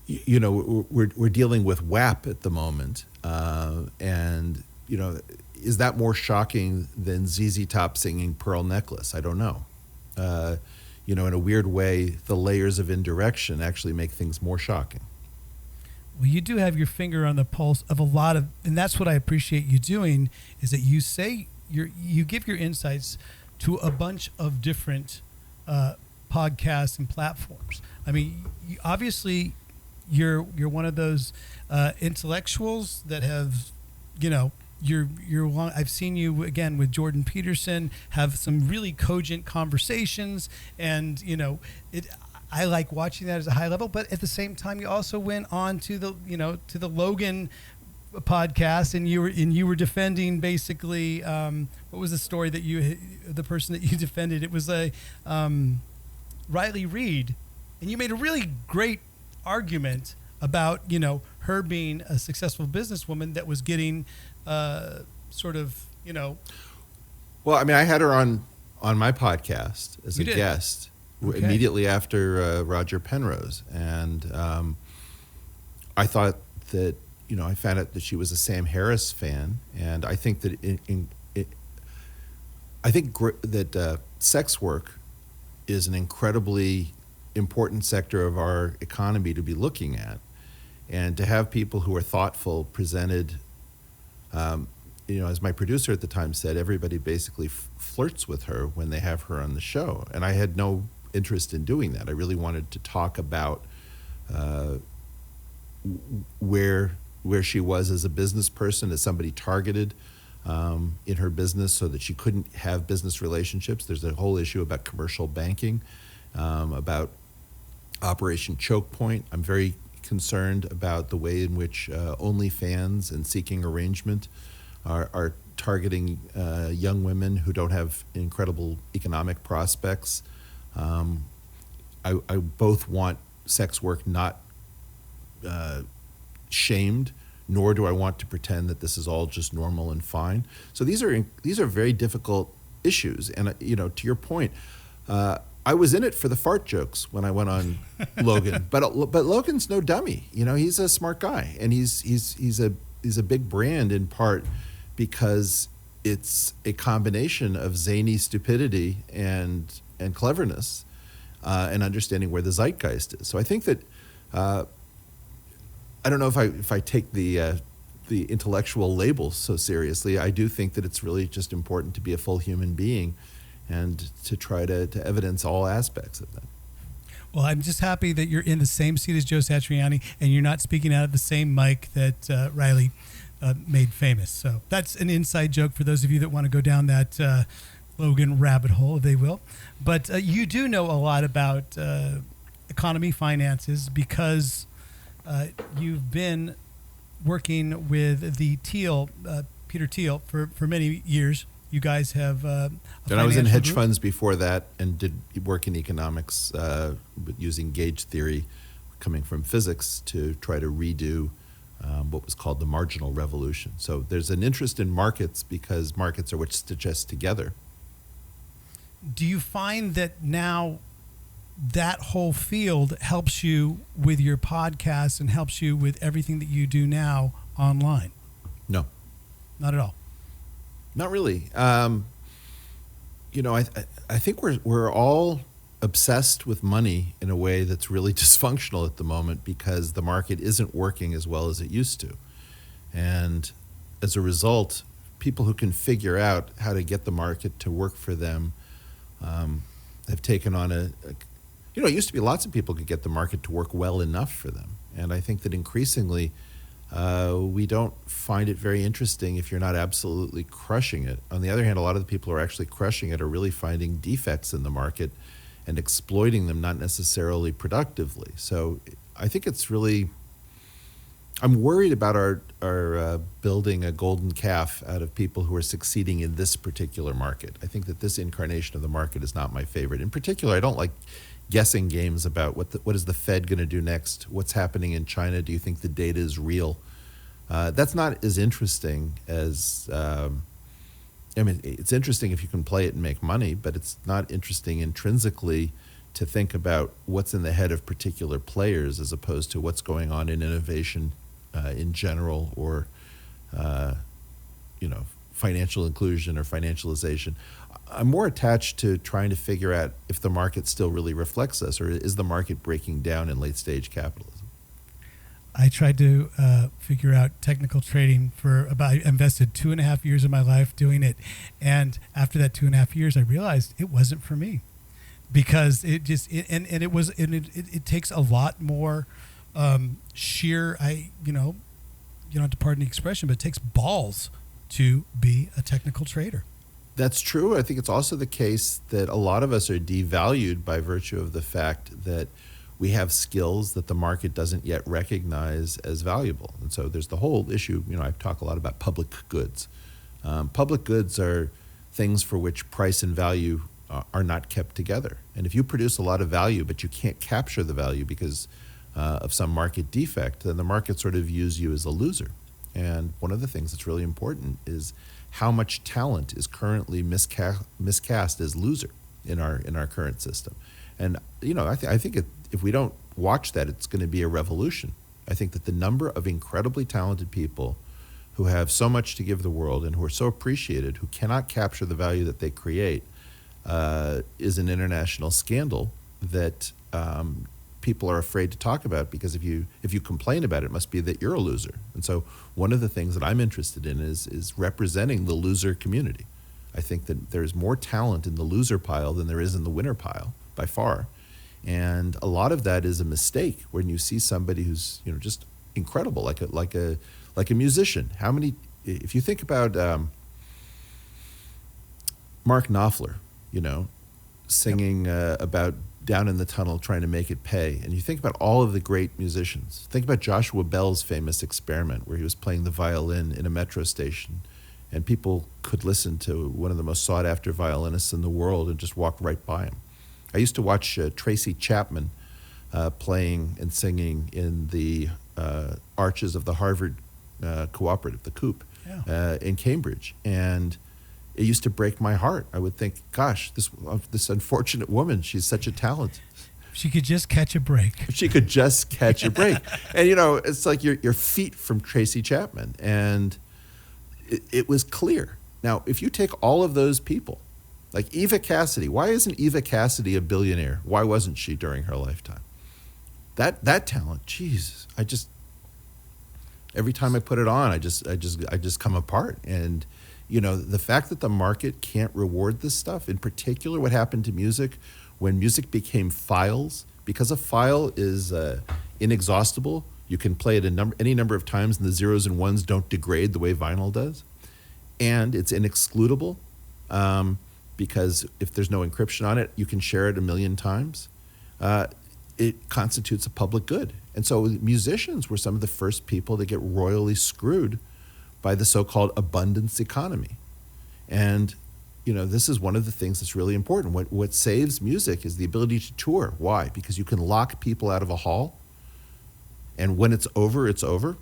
you know, we're dealing with WAP at the moment. And, you know, is that more shocking than ZZ Top singing Pearl Necklace? I don't know. You know, in a weird way, the layers of indirection actually make things more shocking. Well, you do have your finger on the pulse of a lot of, and that's what I appreciate you doing, is that you say you give your insights to a bunch of different podcasts and platforms. I mean, obviously, you're one of those intellectuals that have, you know, I've seen you again with Jordan Peterson have some really cogent conversations, and you know I like watching that as a high level, but at the same time, you also went on to the Logan podcast, and you were defending basically what was the story that the person that you defended? It was Riley Reid, and you made a really great argument about, you know, her being a successful businesswoman that was getting sort of, you know. Well, I mean, I had her on my podcast as a guest. Okay. Immediately after Roger Penrose, and I thought that, you know, I found out that she was a Sam Harris fan, and I think that that sex work is an incredibly important sector of our economy to be looking at, and to have people who are thoughtful presented. You know, as my producer at the time said, everybody basically flirts with her when they have her on the show, and I had no interest in doing that. I really wanted to talk about where she was as a business person, as somebody targeted in her business so that she couldn't have business relationships. There's a whole issue about commercial banking, about Operation Choke Point. I'm very concerned about the way in which OnlyFans and Seeking Arrangement are targeting young women who don't have incredible economic prospects. I both want sex work not shamed, nor do I want to pretend that this is all just normal and fine. So these are very difficult issues. And you know, to your point, I was in it for the fart jokes when I went on Logan, but Logan's no dummy. You know, he's a smart guy, and he's a big brand in part because it's a combination of zany stupidity and cleverness, and understanding where the zeitgeist is. So I think that I don't know if I take the intellectual labels so seriously. I do think that it's really just important to be a full human being, and to try to evidence all aspects of that. Well, I'm just happy that you're in the same seat as Joe Satriani, and you're not speaking out of the same mic that Riley made famous. So that's an inside joke for those of you that want to go down that Logan rabbit hole, they will. But you do know a lot about economy, finances, because you've been working with the Thiel, Peter Thiel, for many years. You guys have and I was in hedge funds before that, and did work in economics using gauge theory, coming from physics, to try to redo what was called the marginal revolution. So there's an interest in markets because markets are what stitch us together. Do you find that now that whole field helps you with your podcast and helps you with everything that you do now online? No. Not at all. Not really. You know, I think we're all obsessed with money in a way that's really dysfunctional at the moment, because the market isn't working as well as it used to. And as a result, people who can figure out how to get the market to work for them have taken on it used to be lots of people could get the market to work well enough for them. And I think that increasingly we don't find it very interesting if you're not absolutely crushing it. On the other hand, a lot of the people who are actually crushing it are really finding defects in the market and exploiting them, not necessarily productively. So I think it's really, I'm worried about our building a golden calf out of people who are succeeding in this particular market. I think that this incarnation of the market is not my favorite. In particular, I don't like guessing games about what is the Fed going to do next, what's happening in China, do you think the data is real? That's not as interesting as, I mean, it's interesting if you can play it and make money, but it's not interesting intrinsically to think about what's in the head of particular players as opposed to what's going on in innovation in general, or financial inclusion or financialization. I'm more attached to trying to figure out if the market still really reflects us, or is the market breaking down in late stage capitalism? I tried to figure out technical trading I invested 2.5 years of my life doing it. And after that 2.5 years, I realized it wasn't for me, because it takes a lot more sheer, you don't have to pardon the expression, but it takes balls to be a technical trader. That's true. I think it's also the case that a lot of us are devalued by virtue of the fact that we have skills that the market doesn't yet recognize as valuable. And so there's the whole issue, I talk a lot about public goods. Public goods are things for which price and value are not kept together. And if you produce a lot of value, but you can't capture the value because of some market defect, then the market sort of views you as a loser. And one of the things that's really important is how much talent is currently miscast as loser in our current system. And I think if we don't watch that, it's going to be a revolution. I think that the number of incredibly talented people who have so much to give the world and who are so appreciated, who cannot capture the value that they create, is an international scandal that people are afraid to talk about, because if you complain about it, it must be that you're a loser. And so one of the things that I'm interested in is representing the loser community. I think that there's more talent in the loser pile than there is in the winner pile, by far. And a lot of that is a mistake when you see somebody who's just incredible, like a musician. If you think about Mark Knopfler, singing about down in the tunnel trying to make it pay, and you think about all of the great musicians. Think about Joshua Bell's famous experiment where he was playing the violin in a metro station, and people could listen to one of the most sought after violinists in the world and just walk right by him. I used to watch Tracy Chapman playing and singing in the arches of the Harvard Cooperative, the COOP, in Cambridge. And it used to break my heart. I would think, gosh, this unfortunate woman, she's such a talent. She could just catch a break. She could just catch a break. And, it's like your feet from Tracy Chapman. And it was clear. Now, if you take all of those people, like Eva Cassidy, why isn't Eva Cassidy a billionaire? Why wasn't she during her lifetime? That talent, Jesus, every time I put it on, I just come apart. And the fact that the market can't reward this stuff, in particular what happened to music when music became files, because a file is inexhaustible. You can play it any number of times and the zeros and ones don't degrade the way vinyl does. And it's inexcludable. Because if there's no encryption on it, you can share it 1,000,000 times. It constitutes a public good. And so musicians were some of the first people to get royally screwed by the so-called abundance economy. And, this is one of the things that's really important. What saves music is the ability to tour. Why? Because you can lock people out of a hall, and when it's over, it's over.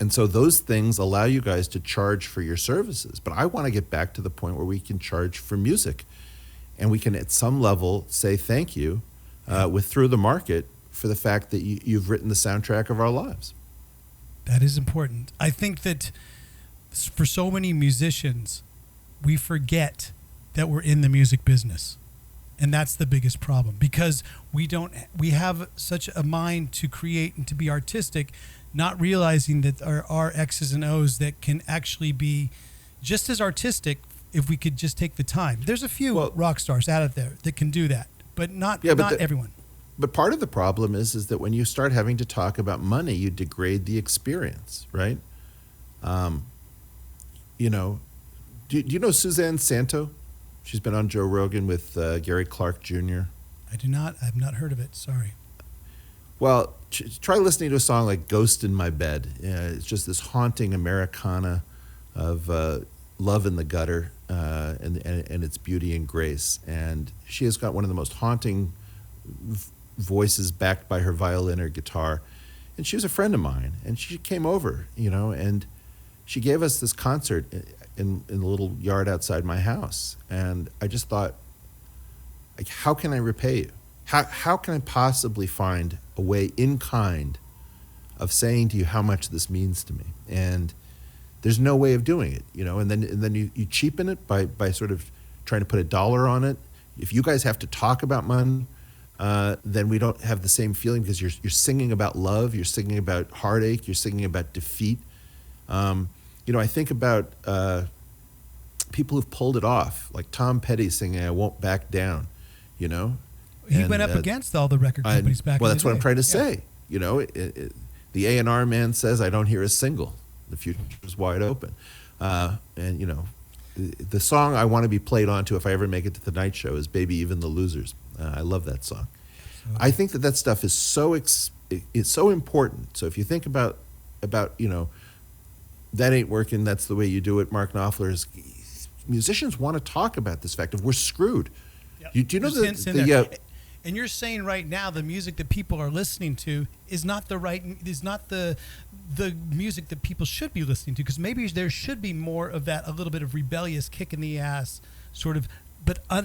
And so those things allow you guys to charge for your services. But I want to get back to the point where we can charge for music. And we can, at some level, say thank you through the market for the fact that you've written the soundtrack of our lives. That is important. I think that for so many musicians, we forget that we're in the music business. And that's the biggest problem, because we have such a mind to create and to be artistic, not realizing that there are X's and O's that can actually be just as artistic if we could just take the time. There's a few rock stars out there that can do that, but not everyone. But part of the problem is that when you start having to talk about money, you degrade the experience, right? You know, do you know Suzanne Santo? She's been on Joe Rogan with Gary Clark Jr. I do not. I've not heard of it. Sorry. Well, try listening to a song like "Ghost in My Bed." It's just this haunting Americana of love in the gutter and its beauty and grace. And she has got one of the most haunting voices backed by her violin or guitar. And she was a friend of mine. And she came over, you know, and she gave us this concert in the little yard outside my house. And I just thought, like, how can I repay you? How can I possibly find a way in kind of saying to you how much this means to me? And there's no way of doing it, you know. And then you cheapen it by sort of trying to put a dollar on it. If you guys have to talk about money, then we don't have the same feeling, because you're singing about love, you're singing about heartache, you're singing about defeat. You know, I think about people who've pulled it off, like Tom Petty singing "I Won't Back Down," you know. He went up against all the record companies back well, in the that's what day. I'm trying to say. You know, the A&R man says, "I don't hear a single. The future is wide open." And, you know, the song I want to be played onto if I ever make it to the Tonight Show is "Baby Even the Losers." I love that song. Absolutely. I think that stuff is it's so important. So if you think about you know, that ain't working, that's the way you do it, Mark Knopfler's, musicians want to talk about this fact of we're screwed. Yep. Do you know the and you're saying right now the music that people are listening to is not the music that people should be listening to, because maybe there should be more of that, a little bit of rebellious kick in the ass sort of, but a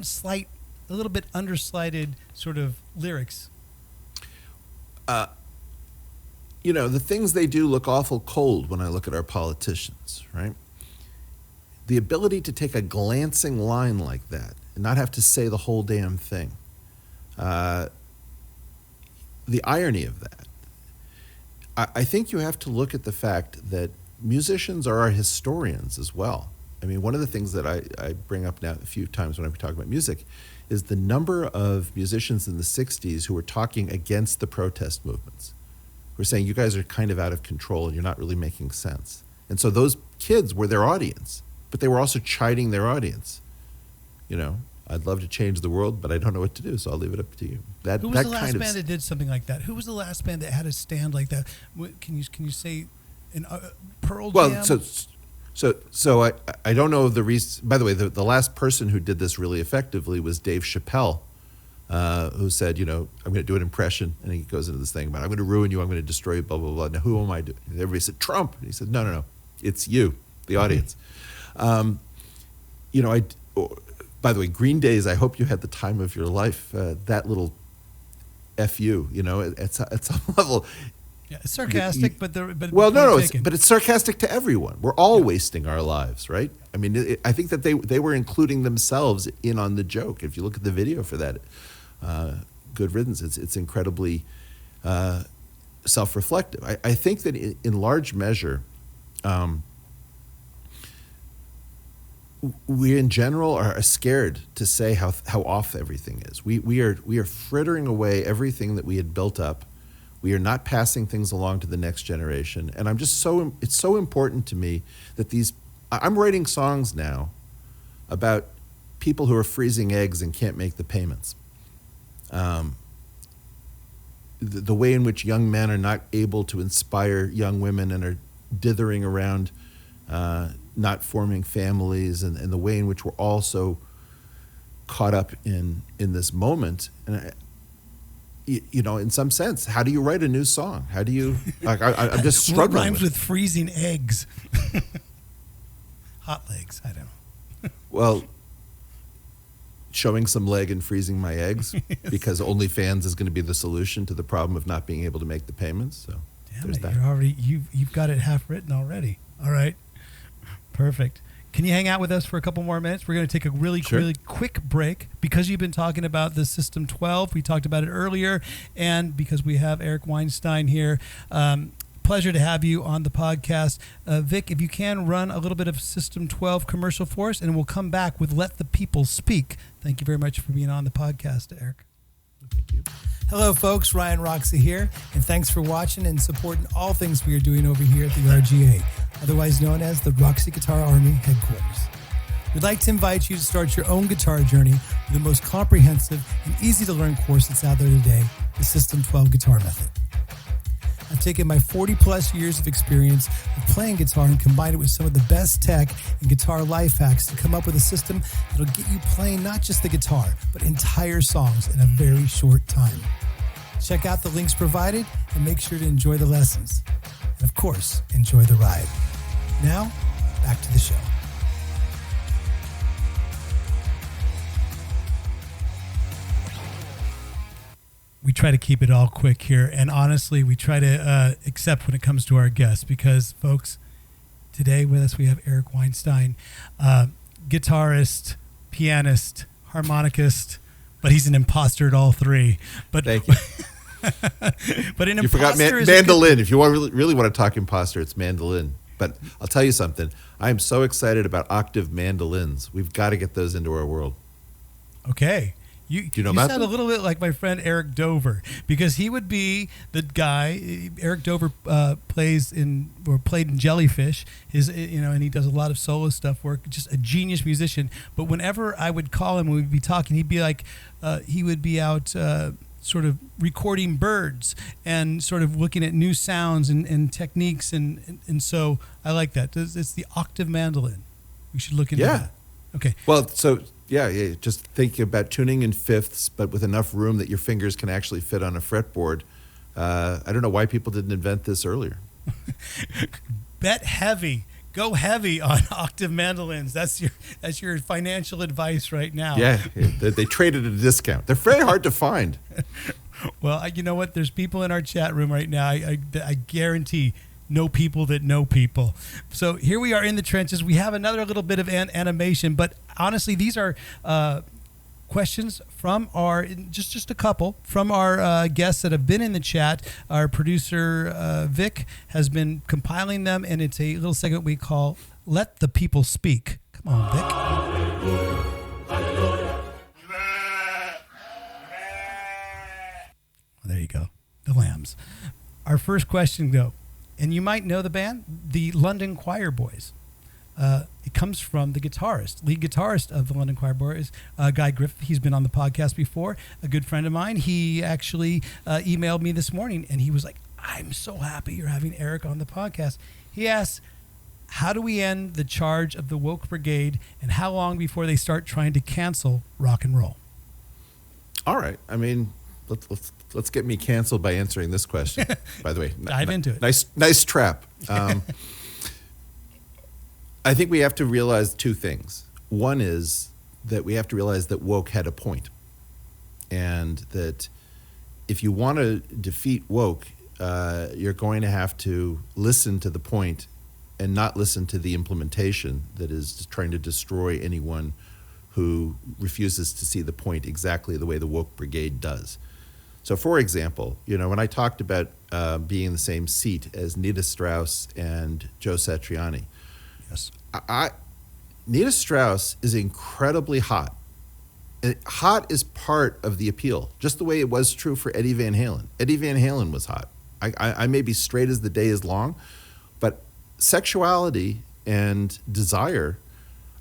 little bit underslighted sort of lyrics. You know, the things they do look awful cold when I look at our politicians, right? The ability to take a glancing line like that and not have to say the whole damn thing. The irony of that. I think you have to look at the fact that musicians are our historians as well. I mean, one of the things that I bring up now a few times when I talk about music is the number of musicians in the 60s who were talking against the protest movements. Who were saying, you guys are kind of out of control and you're not really making sense. And so those kids were their audience, but they were also chiding their audience. You know, I'd love to change the world, but I don't know what to do, so I'll leave it up to you. Who was the last band that did something like that? Who was the last band that had a stand like that? Can you say Pearl Jam? Well, so I don't know the reason. By the way, the last person who did this really effectively was Dave Chappelle, who said, you know, I'm going to do an impression, and he goes into this thing about, I'm going to ruin you, I'm going to destroy you, blah, blah, blah. Now, who am I doing? Everybody said, Trump. And he said, no, it's you, the audience. You know, by the way, Green Day's I Hope You Had the Time of Your Life, that little F you know, at some level. Yeah, it's sarcastic, but it's sarcastic to everyone. We're all wasting our lives, right? I mean, I think that they were including themselves in on the joke. If you look at the video for that, Good Riddance, it's incredibly self-reflective. I think that in large measure, we in general are scared to say how off everything is. We are frittering away everything that we had built up. We are not passing things along to the next generation. And it's so important to me that I'm writing songs now about people who are freezing eggs and can't make the payments. The way in which young men are not able to inspire young women and are dithering around, not forming families, and the way in which we're also caught up in this moment. And you know, in some sense, how do you write a new song? How do you, like, I'm just struggling. What rhymes with freezing eggs? Hot legs, I don't know. Well, showing some leg and freezing my eggs, yes. Because OnlyFans is going to be the solution to the problem of not being able to make the payments. So damn it, you've got it half written already. All right, perfect. Can you hang out with us for a couple more minutes? We're going to take a really quick break because you've been talking about the System 12. We talked about it earlier, and because we have Eric Weinstein here. Pleasure to have you on the podcast. Vic, if you can run a little bit of System 12 commercial for us, and we'll come back with Let the People Speak. Thank you very much for being on the podcast, Eric. Thank you. Hello, folks. Ryan Roxie here, and thanks for watching and supporting all things we are doing over here at the RGA, otherwise known as the Roxie Guitar Army headquarters. We'd like to invite you to start your own guitar journey with the most comprehensive and easy-to-learn course that's out there today, the System 12 Guitar Method. I've taken my 40-plus years of experience of playing guitar and combined it with some of the best tech and guitar life hacks to come up with a system that'll get you playing not just the guitar, but entire songs in a very short time. Check out the links provided and make sure to enjoy the lessons. And of course, enjoy the ride. Now, back to the show. We try to keep it all quick here, and honestly, we try to accept when it comes to our guests because, folks, today with us we have Eric Weinstein, guitarist, pianist, harmonicist, but he's an imposter at all three. But thank you. But an you forgot mandolin. If you really want to talk imposter, it's mandolin. But I'll tell you something. I am so excited about octave mandolins. We've got to get those into our world. Okay. You know about sound them? a little bit like my friend Eric Dover, because he would be the guy. Eric Dover played in Jellyfish. And he does a lot of solo stuff work. Just a genius musician. But whenever I would call him, when we'd be talking, he'd be like, he would be out sort of recording birds and sort of looking at new sounds and techniques, and so I like that. It's the octave mandolin. We should look into that. Okay. Well, so. Yeah, just think about tuning in fifths, but with enough room that your fingers can actually fit on a fretboard. I don't know why people didn't invent this earlier. Bet heavy. Go heavy on octave mandolins. That's your financial advice right now. Yeah, they traded at a discount. They're very hard to find. Well, you know what? There's people in our chat room right now. I guarantee know people that know people. So here we are in the trenches. We have another little bit of animation, but honestly, these are questions from our, just a couple, from our guests that have been in the chat. Our producer, Vic, has been compiling them, and it's a little segment we call Let the People Speak. Come on, Vic. There you go. The lambs. Our first question, though, and you might know the band, the London Choir Boys. It comes from the guitarist, lead guitarist of the London Choir Boys, Guy Griffith. He's been on the podcast before, a good friend of mine. He actually emailed me this morning, and he was like, I'm so happy you're having Eric on the podcast. He asked, how do we end the charge of the woke brigade, and how long before they start trying to cancel rock and roll? All right. I mean, let's get me canceled by answering this question. By the way, dive into it. Nice trap. I think we have to realize two things. One is that we have to realize that woke had a point, and that if you want to defeat woke, you're going to have to listen to the point and not listen to the implementation that is trying to destroy anyone who refuses to see the point exactly the way the woke brigade does. So, for example, when I talked about being in the same seat as Nita Strauss and Joe Satriani, yes, Nita Strauss is incredibly hot. And hot is part of the appeal, just the way it was true for Eddie Van Halen. Eddie Van Halen was hot. I may be straight as the day is long, but sexuality and desire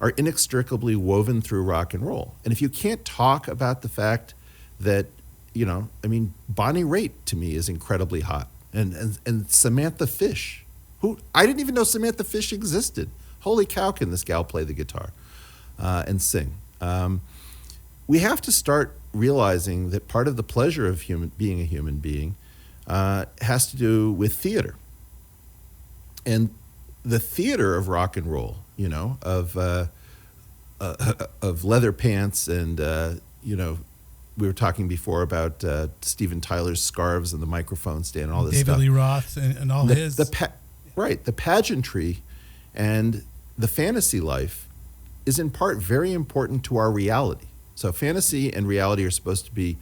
are inextricably woven through rock and roll. And if you can't talk about the fact that, Bonnie Raitt to me is incredibly hot. And Samantha Fish, who I didn't even know Samantha Fish existed. Holy cow, can this gal play the guitar and sing? We have to start realizing that part of the pleasure of being a human being has to do with theater. And the theater of rock and roll, of leather pants and, we were talking before about Steven Tyler's scarves and the microphone stand and all this David stuff. Lee Roth and all his. The pageantry and the fantasy life is in part very important to our reality. So fantasy and reality are supposed to be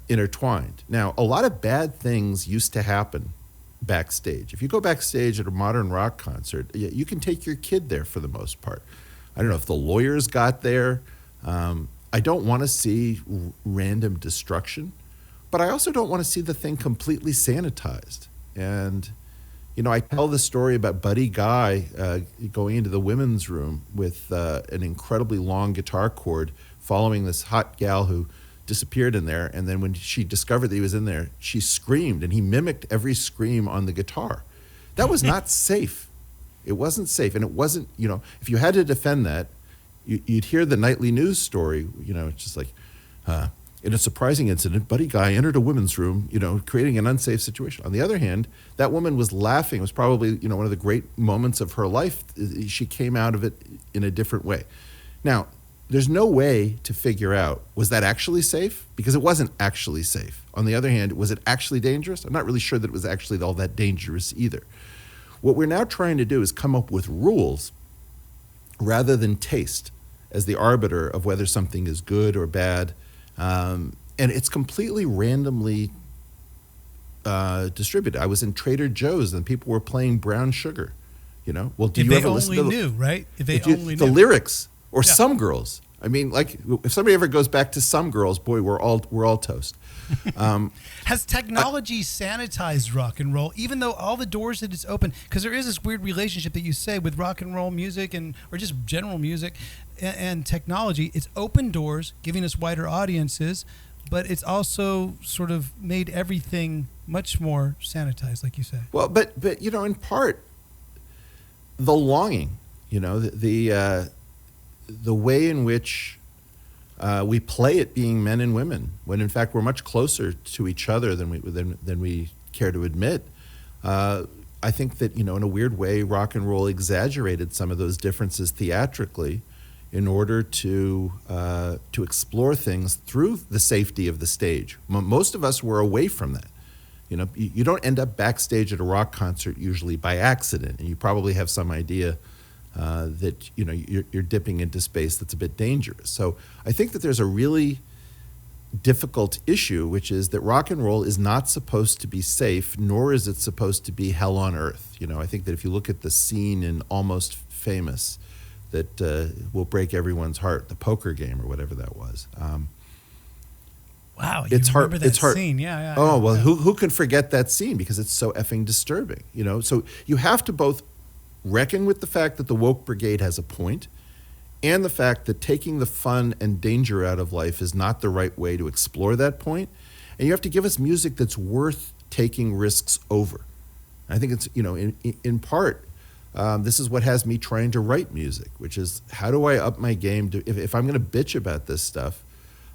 intertwined. Now, a lot of bad things used to happen backstage. If you go backstage at a modern rock concert, you can take your kid there for the most part. I don't know if the lawyers got there. I don't want to see random destruction, but I also don't want to see the thing completely sanitized. And, I tell the story about Buddy Guy going into the women's room with an incredibly long guitar cord, following this hot gal who disappeared in there. And then when she discovered that he was in there, she screamed, and he mimicked every scream on the guitar. That was not safe. It wasn't safe. And it wasn't, if you had to defend that, you'd hear the nightly news story, it's just like, in a surprising incident, Buddy Guy entered a women's room, creating an unsafe situation. On the other hand, that woman was laughing. It was probably, one of the great moments of her life. She came out of it in a different way. Now, there's no way to figure out, was that actually safe? Because it wasn't actually safe. On the other hand, was it actually dangerous? I'm not really sure that it was actually all that dangerous either. What we're now trying to do is come up with rules rather than taste as the arbiter of whether something is good or bad. And it's completely randomly distributed. I was in Trader Joe's and people were playing Brown Sugar. Well, do if you they ever listen to only knew, right? If they only the knew lyrics or Yeah. Some Girls? I mean, like if somebody ever goes back to Some Girls, boy, we're all toast. Has technology sanitized rock and roll, even though all the doors that it's open? Because there is this weird relationship that you say with rock and roll music or just general music and technology. It's open doors, giving us wider audiences, but it's also sort of made everything much more sanitized, like you say. Well, but in part, the longing, the way in which we play at being men and women, when in fact we're much closer to each other than we care to admit. I think that in a weird way, rock and roll exaggerated some of those differences theatrically, in order to explore things through the safety of the stage. Most of us were away from that. You don't end up backstage at a rock concert usually by accident, and you probably have some idea that you're dipping into space that's a bit dangerous. So I think that there's a really difficult issue, which is that rock and roll is not supposed to be safe, nor is it supposed to be hell on earth. I think that if you look at the scene in Almost Famous, that will break everyone's heart, the poker game or whatever that was. Wow, it's hard. Remember that it's hard. scene? Yeah. Oh well, who can forget that scene, because it's so effing disturbing. So you have to both reckon with the fact that the woke brigade has a point, and the fact that taking the fun and danger out of life is not the right way to explore that point. And you have to give us music that's worth taking risks over. I think it's in part. This is what has me trying to write music, which is, how do I up my game? If I'm going to bitch about this stuff,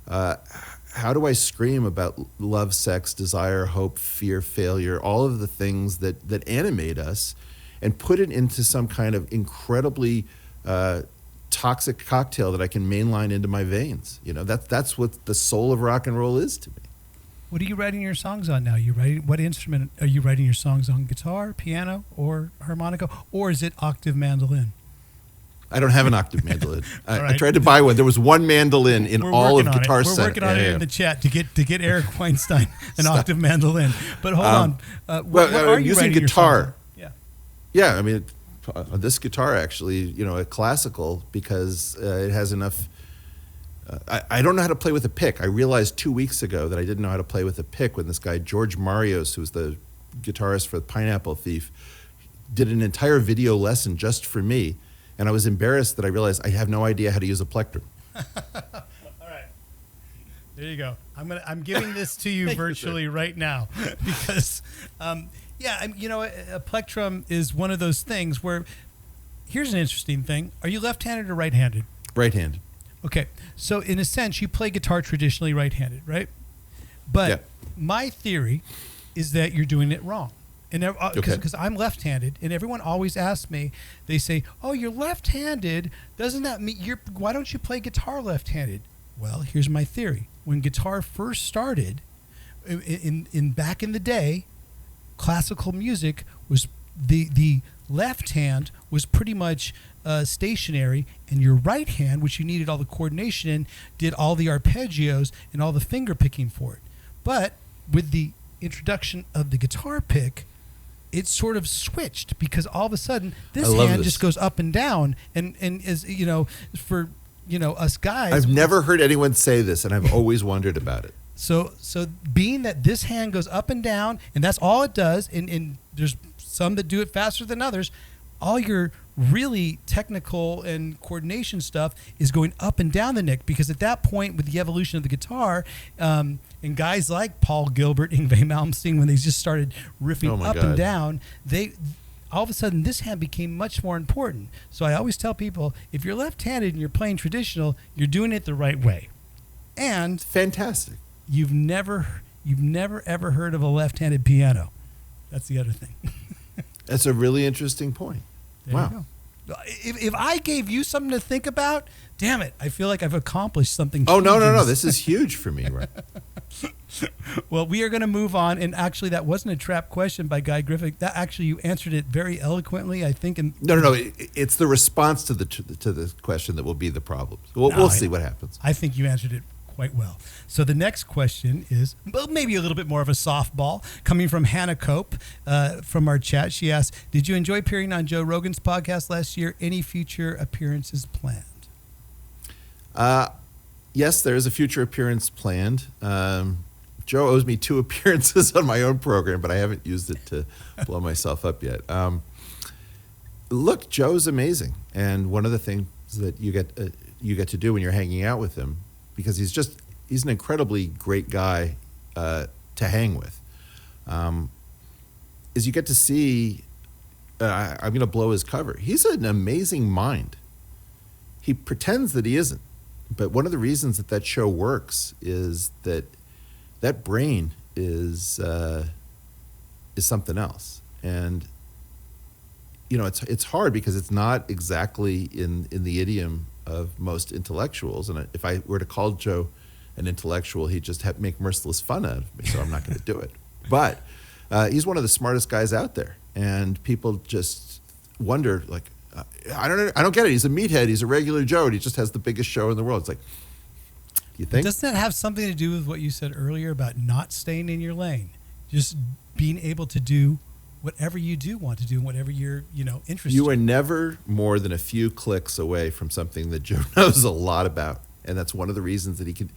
how do I scream about love, sex, desire, hope, fear, failure, all of the things that animate us, and put it into some kind of incredibly toxic cocktail that I can mainline into my veins? That's what the soul of rock and roll is to me. What are you writing your songs on now? What instrument are you writing your songs on? Guitar, piano, or harmonica, or is it octave mandolin? I don't have an octave mandolin. Right. I tried to buy one. There was one mandolin in all of Guitar Center. We're working on it in the chat to get Eric Weinstein an octave mandolin. But hold on. What are you using writing guitar? Your songs on? Yeah. I mean, this guitar actually, a classical, because it has enough. I don't know how to play with a pick. I realized 2 weeks ago that I didn't know how to play with a pick when this guy, George Marios, who's the guitarist for Pineapple Thief, did an entire video lesson just for me. And I was embarrassed that I realized I have no idea how to use a plectrum. All right. There you go. I'm giving this to you virtually right now because, a plectrum is one of those things where, here's an interesting thing. Are you left-handed or right-handed? Right-handed. Okay, so in a sense, you play guitar traditionally right-handed, right? But my theory is that you're doing it wrong. And because I'm left-handed, and everyone always asks me, they say, "Oh, you're left-handed. Doesn't that mean why don't you play guitar left-handed?" Well, here's my theory. When guitar first started, in back in the day, classical music was the left hand was pretty much stationary, and your right hand, which you needed all the coordination in, did all the arpeggios and all the finger picking for it. But with the introduction of the guitar pick, it sort of switched, because all of a sudden this hand just goes up and down, and as for us guys, I've never heard anyone say this, and I've always wondered about it. So being that this hand goes up and down, and that's all it does, and there's some that do it faster than others, all your really technical and coordination stuff is going up and down the neck, because at that point with the evolution of the guitar, and guys like Paul Gilbert, Yngwie Malmsteen, when they just started riffing up and down, they all of a sudden this hand became much more important. So I always tell people, if you're left-handed and you're playing traditional, you're doing it the right way. And fantastic. You've never ever heard of a left-handed piano. That's the other thing. That's a really interesting point. There you go. If I gave you something to think about, damn it, I feel like I've accomplished something. Oh, no. This is huge for me, right? Well, we are going to move on. And actually, that wasn't a trap question by Guy Griffith. That actually, you answered it very eloquently, I think. No. It's the response to the question that will be the problem. We'll see what happens. I think you answered it quite well. So the next question is, well, maybe a little bit more of a softball, coming from Hannah Cope from our chat. She asked, did you enjoy appearing on Joe Rogan's podcast last year? Any future appearances planned? Yes, there is a future appearance planned. Joe owes me 2 appearances on my own program, but I haven't used it to blow myself up yet. Look, Joe's amazing. And one of the things that you get to do when you're hanging out with him, because he's an incredibly great guy to hang with, is you get to see, I'm going to blow his cover. He's an amazing mind. He pretends that he isn't. But one of the reasons that show works is that brain is something else. And, it's hard because it's not exactly in the idiom of most intellectuals. And if I were to call Joe an intellectual, he'd just make merciless fun out of me. So I'm not going to do it. But he's one of the smartest guys out there. And people just wonder, like, I don't get it. He's a meathead. He's a regular Joe. And he just has the biggest show in the world. It's like, you think? Doesn't that have something to do with what you said earlier about not staying in your lane? Just being able to do whatever you do want to do and whatever you're, interested in. You are never more than a few clicks away from something that Joe knows a lot about. And that's one of the reasons that he can,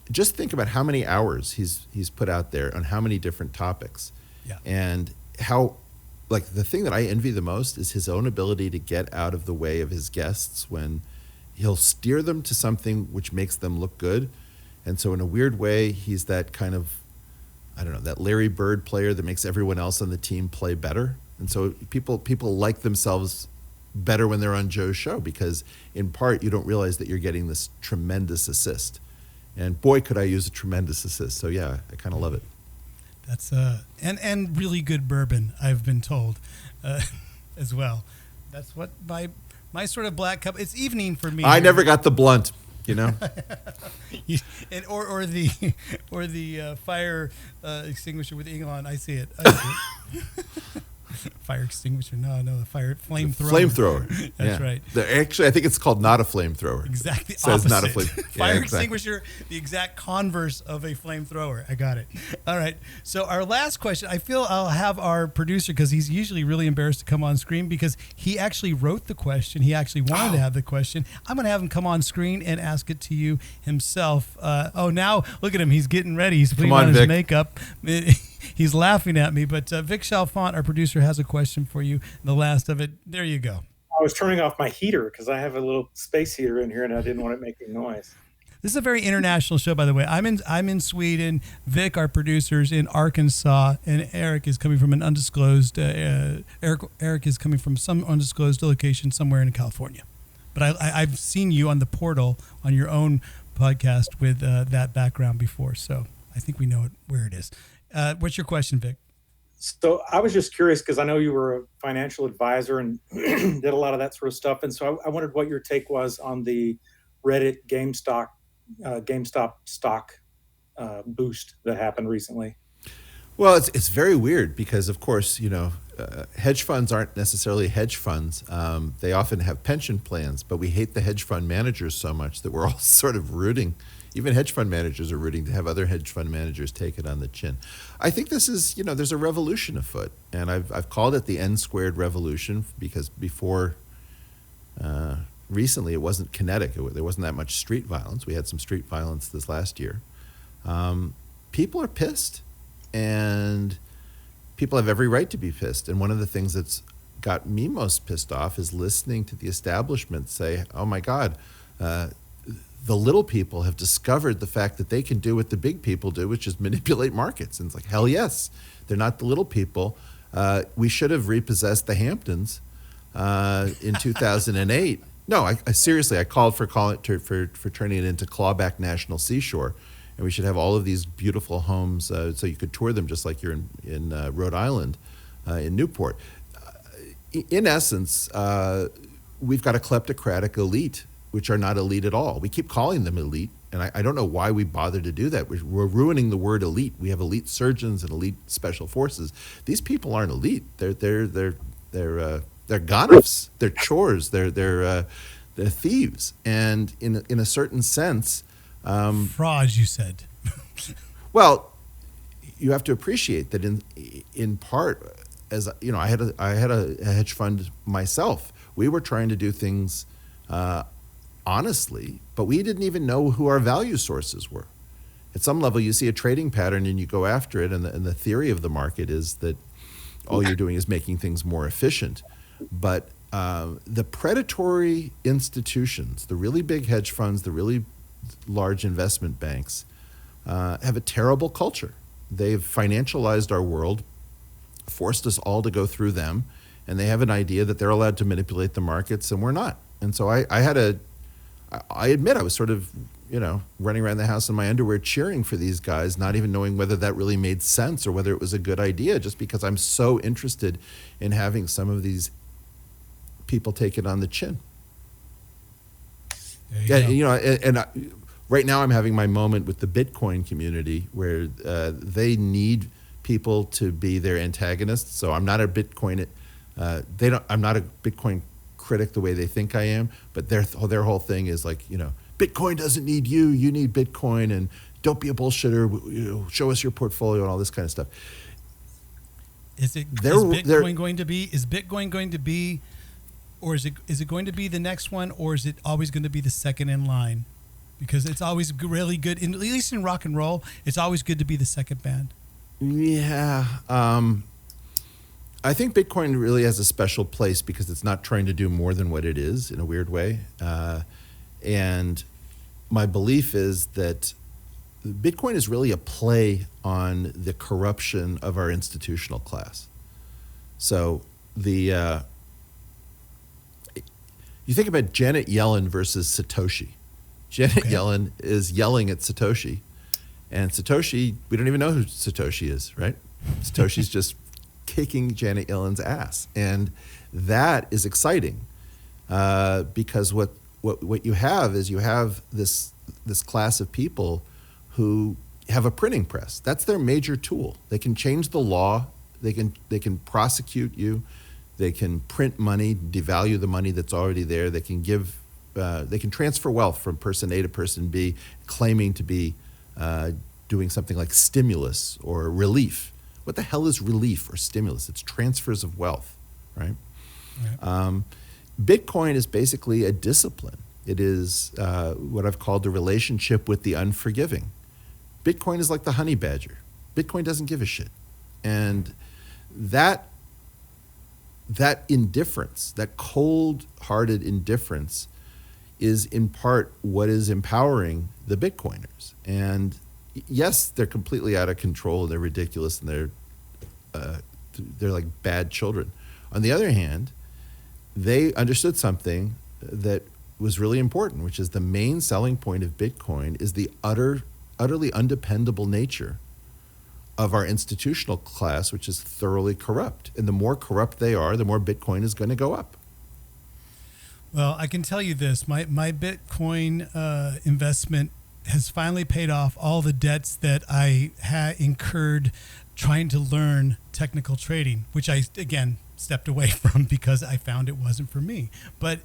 just think about how many hours he's put out there on how many different topics. Yeah. And how, the thing that I envy the most is his own ability to get out of the way of his guests when he'll steer them to something which makes them look good. And so in a weird way, he's that kind of, that Larry Bird player that makes everyone else on the team play better. And so people like themselves better when they're on Joe's show, because in part you don't realize that you're getting this tremendous assist. And boy, could I use a tremendous assist. So yeah, I kind of love it. That's and really good bourbon, I've been told, as well. That's what my sort of black cup. It's evening for me. I never got the blunt, and or the fire extinguisher with Eglon. I see it. Fire extinguisher? No, the flamethrower. Flamethrower. That's right. Actually, I think it's called not a flamethrower. Exactly. So opposite. It's not a fire extinguisher, the exact converse of a flamethrower. I got it. All right. So our last question, I feel I'll have our producer, because he's usually really embarrassed to come on screen, because he actually wrote the question. He actually wanted to have the question. I'm going to have him come on screen and ask it to you himself. Now look at him. He's getting ready. He's putting on his Vic. makeup. He's laughing at me, but Vic Chalfant, our producer, has a question for you. The last of it. There you go. I was turning off my heater because I have a little space heater in here and I didn't want it making noise. This is a very international show, by the way. I'm in Sweden. Vic, our producer's in Arkansas, and Eric is coming from an undisclosed. Eric is coming from some undisclosed location somewhere in California. But I've seen you on the portal on your own podcast with that background before, so I think we know where it is. What's your question, Vic? So I was just curious because I know you were a financial advisor and did a lot of that sort of stuff. And so I wondered what your take was on the Reddit GameStop stock boost that happened recently. Well, it's very weird because, of course, hedge funds aren't necessarily hedge funds. They often have pension plans, but we hate the hedge fund managers so much that we're all sort of rooting. Even hedge fund managers are rooting to have other hedge fund managers take it on the chin. I think this is, there's a revolution afoot, and I've called it the N-squared revolution because before, recently, it wasn't kinetic. There wasn't that much street violence. We had some street violence this last year. People are pissed, and people have every right to be pissed. And one of the things that's got me most pissed off is listening to the establishment say, oh my God, the little people have discovered the fact that they can do what the big people do, which is manipulate markets. And it's like, hell yes, they're not the little people. We should have repossessed the Hamptons in 2008. No, I seriously, I called for turning it into Clawback National Seashore. And we should have all of these beautiful homes so you could tour them just like you're in Rhode Island, in Newport. In essence, we've got a kleptocratic elite, which are not elite at all. We keep calling them elite, and I don't know why we bother to do that. We're ruining the word elite. We have elite surgeons and elite special forces. These people aren't elite. They're gonoffs. They're chores. They're thieves. And in a certain sense, frauds, you said. Well, you have to appreciate that in part, as you know, I had a hedge fund myself. We were trying to do things honestly, but we didn't even know who our value sources were. At some level, you see a trading pattern and you go after it, and the theory of the market is that all you're doing is making things more efficient. But the predatory institutions, the really big hedge funds, the really large investment banks, have a terrible culture. They've financialized our world, forced us all to go through them, and they have an idea that they're allowed to manipulate the markets, and we're not. And so I admit I was sort of, running around the house in my underwear cheering for these guys, not even knowing whether that really made sense or whether it was a good idea, just because I'm so interested in having some of these people take it on the chin. Right now I'm having my moment with the Bitcoin community where they need people to be their antagonists. So I'm not a Bitcoin. I'm not a Bitcoin critic the way they think I am, but their whole thing is like, Bitcoin doesn't need you. You need Bitcoin, and don't be a bullshitter. Show us your portfolio and all this kind of stuff. Is Bitcoin going to be, or is it going to be the next one, or is it always going to be the second in line? Because it's always really good, at least in rock and roll, it's always good to be the second band. Yeah. I think Bitcoin really has a special place because it's not trying to do more than what it is in a weird way. And my belief is that Bitcoin is really a play on the corruption of our institutional class. So you think about Janet Yellen versus Satoshi. Janet Yellen is yelling at Satoshi, and Satoshi, we don't even know who Satoshi is, right? Satoshi's just kicking Janet Yellen's ass. And that is exciting because what you have is you have this class of people who have a printing press. That's their major tool. They can change the law. They can prosecute you. They can print money, devalue the money that's already there. They can they can transfer wealth from person A to person B, claiming to be doing something like stimulus or relief. What the hell is relief or stimulus? It's transfers of wealth, right? Bitcoin is basically a discipline. It is what I've called the relationship with the unforgiving. Bitcoin is like the honey badger. Bitcoin doesn't give a shit. And that indifference, that cold-hearted indifference, is in part what is empowering the Bitcoiners. And yes, they're completely out of control and they're ridiculous and they're like bad children. On the other hand, they understood something that was really important, which is the main selling point of Bitcoin is the utterly undependable nature of our institutional class, which is thoroughly corrupt. And the more corrupt they are, the more Bitcoin is going to go up. Well, I can tell you this. My Bitcoin investment has finally paid off all the debts that I had incurred trying to learn technical trading, which I, again, stepped away from because I found it wasn't for me. But,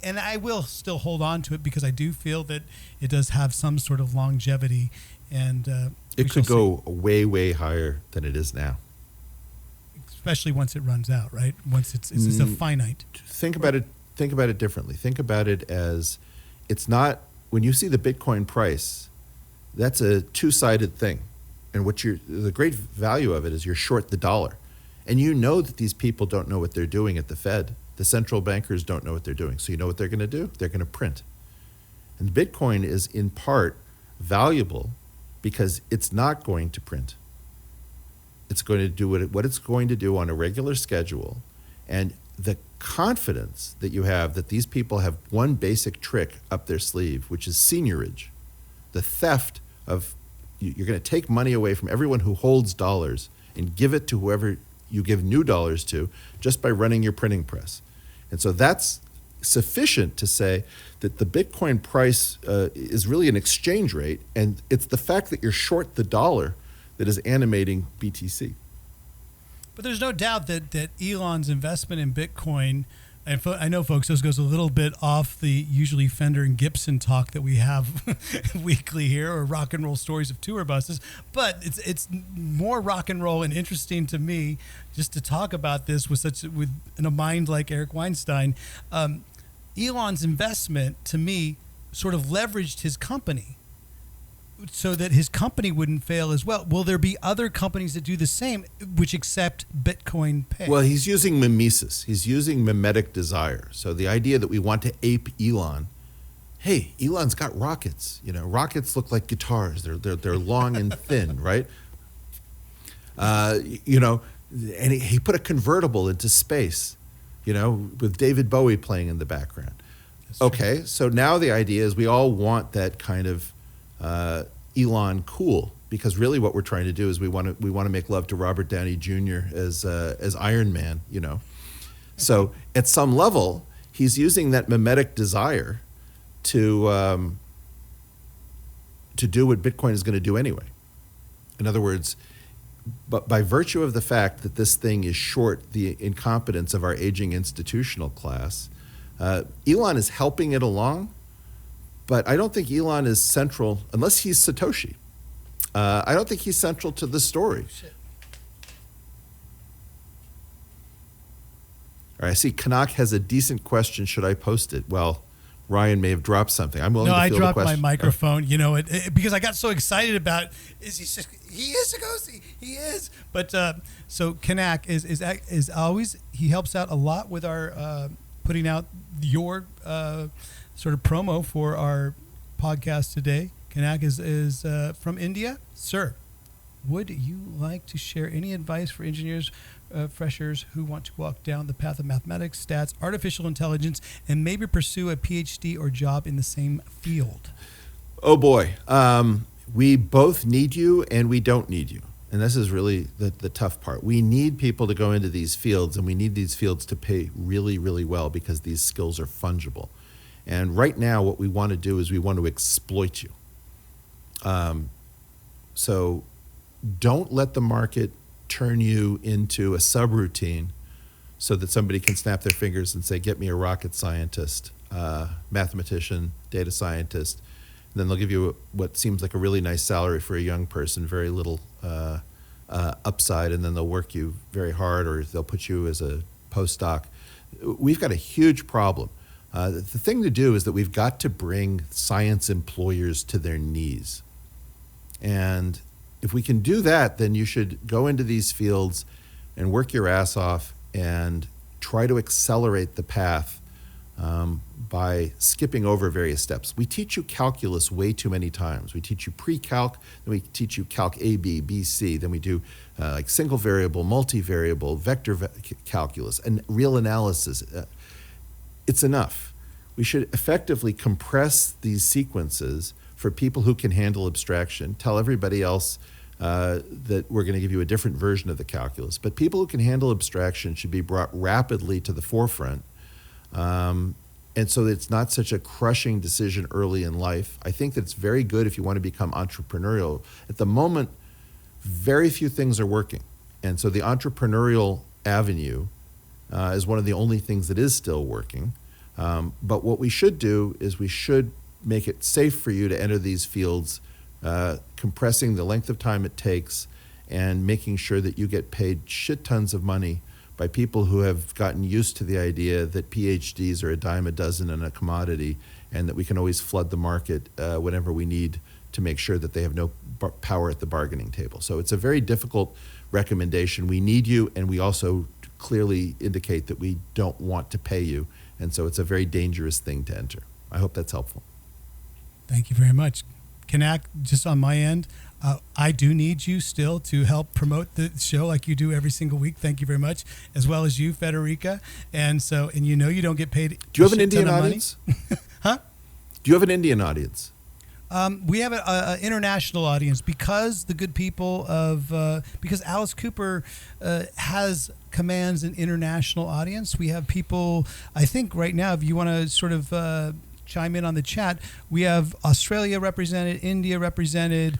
and I will still hold on to it because I do feel that it does have some sort of longevity. And it could go way, way higher than it is now. Especially once it runs out, right? Once it's a finite. Think about it differently. Think about it as it's not, when you see the Bitcoin price, that's a two-sided thing. And the great value of it is you're short the dollar. And you know that these people don't know what they're doing at the Fed. The central bankers don't know what they're doing. So you know what they're going to do? They're going to print. And Bitcoin is in part valuable because it's not going to print. It's going to do what it's going to do on a regular schedule. And the confidence that you have that these people have one basic trick up their sleeve, which is seigniorage, the theft of, you're going to take money away from everyone who holds dollars and give it to whoever you give new dollars to just by running your printing press. And so that's sufficient to say that the Bitcoin price is really an exchange rate, and it's the fact that you're short the dollar that is animating BTC. But there's no doubt that Elon's investment in Bitcoin, and I know, folks, this goes a little bit off the usually Fender and Gibson talk that we have weekly here, or rock and roll stories of tour buses, but it's more rock and roll and interesting to me just to talk about this in a mind like Eric Weinstein. Elon's investment, to me, sort of leveraged his company so that his company wouldn't fail as well. Will there be other companies that do the same, which accept Bitcoin Pay? Well, he's using mimesis. He's using mimetic desire. So the idea that we want to ape Elon, hey, Elon's got rockets. You know, rockets look like guitars. They're long and thin, right? You know, and he put a convertible into space, you know, with David Bowie playing in the background. Okay, so now the idea is we all want that kind of Elon cool, because really what we're trying to do is we want to make love to Robert Downey Jr. as Iron Man, you know. So at some level, he's using that mimetic desire to do what Bitcoin is going to do anyway. In other words, but by virtue of the fact that this thing is short the incompetence of our aging institutional class, Elon is helping it along. But I don't think Elon is central, unless he's Satoshi. I don't think he's central to the story. All right, I see Kanak has a decent question. Should I post it? Well, Ryan may have dropped something. I'm willing to field the question. No, I dropped my microphone, you know, because I got so excited about, he is Satoshi, he is. But so Kanak is always, he helps out a lot with our putting out your sort of promo for our podcast today. Kanak is from India. Sir, would you like to share any advice for engineers, freshers who want to walk down the path of mathematics, stats, artificial intelligence, and maybe pursue a PhD or job in the same field? Oh boy, we both need you and we don't need you. And this is really the tough part. We need people to go into these fields, and we need these fields to pay really, really well because these skills are fungible. And right now, what we want to do is we want to exploit you. So don't let the market turn you into a subroutine so that somebody can snap their fingers and say, get me a rocket scientist, mathematician, data scientist. And then they'll give you what seems like a really nice salary for a young person, very little upside, and then they'll work you very hard, or they'll put you as a postdoc. We've got a huge problem. The thing to do is that we've got to bring science employers to their knees. And if we can do that, then you should go into these fields and work your ass off and try to accelerate the path by skipping over various steps. We teach you calculus way too many times. We teach you pre-calc, then we teach you calc A, B, B, C, then we do like single variable, multivariable, vector calculus, and real analysis. It's enough. We should effectively compress these sequences for people who can handle abstraction. Tell everybody else that we're going to give you a different version of the calculus. But people who can handle abstraction should be brought rapidly to the forefront. And so it's not such a crushing decision early in life. I think that it's very good if you want to become entrepreneurial. At the moment, very few things are working. And so the entrepreneurial avenue is one of the only things that is still working. But what we should do is we should make it safe for you to enter these fields, compressing the length of time it takes and making sure that you get paid shit tons of money by people who have gotten used to the idea that PhDs are a dime a dozen and a commodity, and that we can always flood the market whenever we need to make sure that they have no power at the bargaining table. So it's a very difficult recommendation. We need you, and we also clearly indicate that we don't want to pay you, and so it's a very dangerous thing to enter. I hope that's helpful. Thank you very much. Kanak, just on my end, I do need you still to help promote the show like you do every single week. Thank you very much, as well as you, Federica. And you know you don't get paid. Do you have an Indian audience? Huh? Do you have an Indian audience? We have an international audience because the good people because Alice Cooper commands an international audience. We have people, I think right now, if you want to sort of chime in on the chat, we have Australia represented, India represented,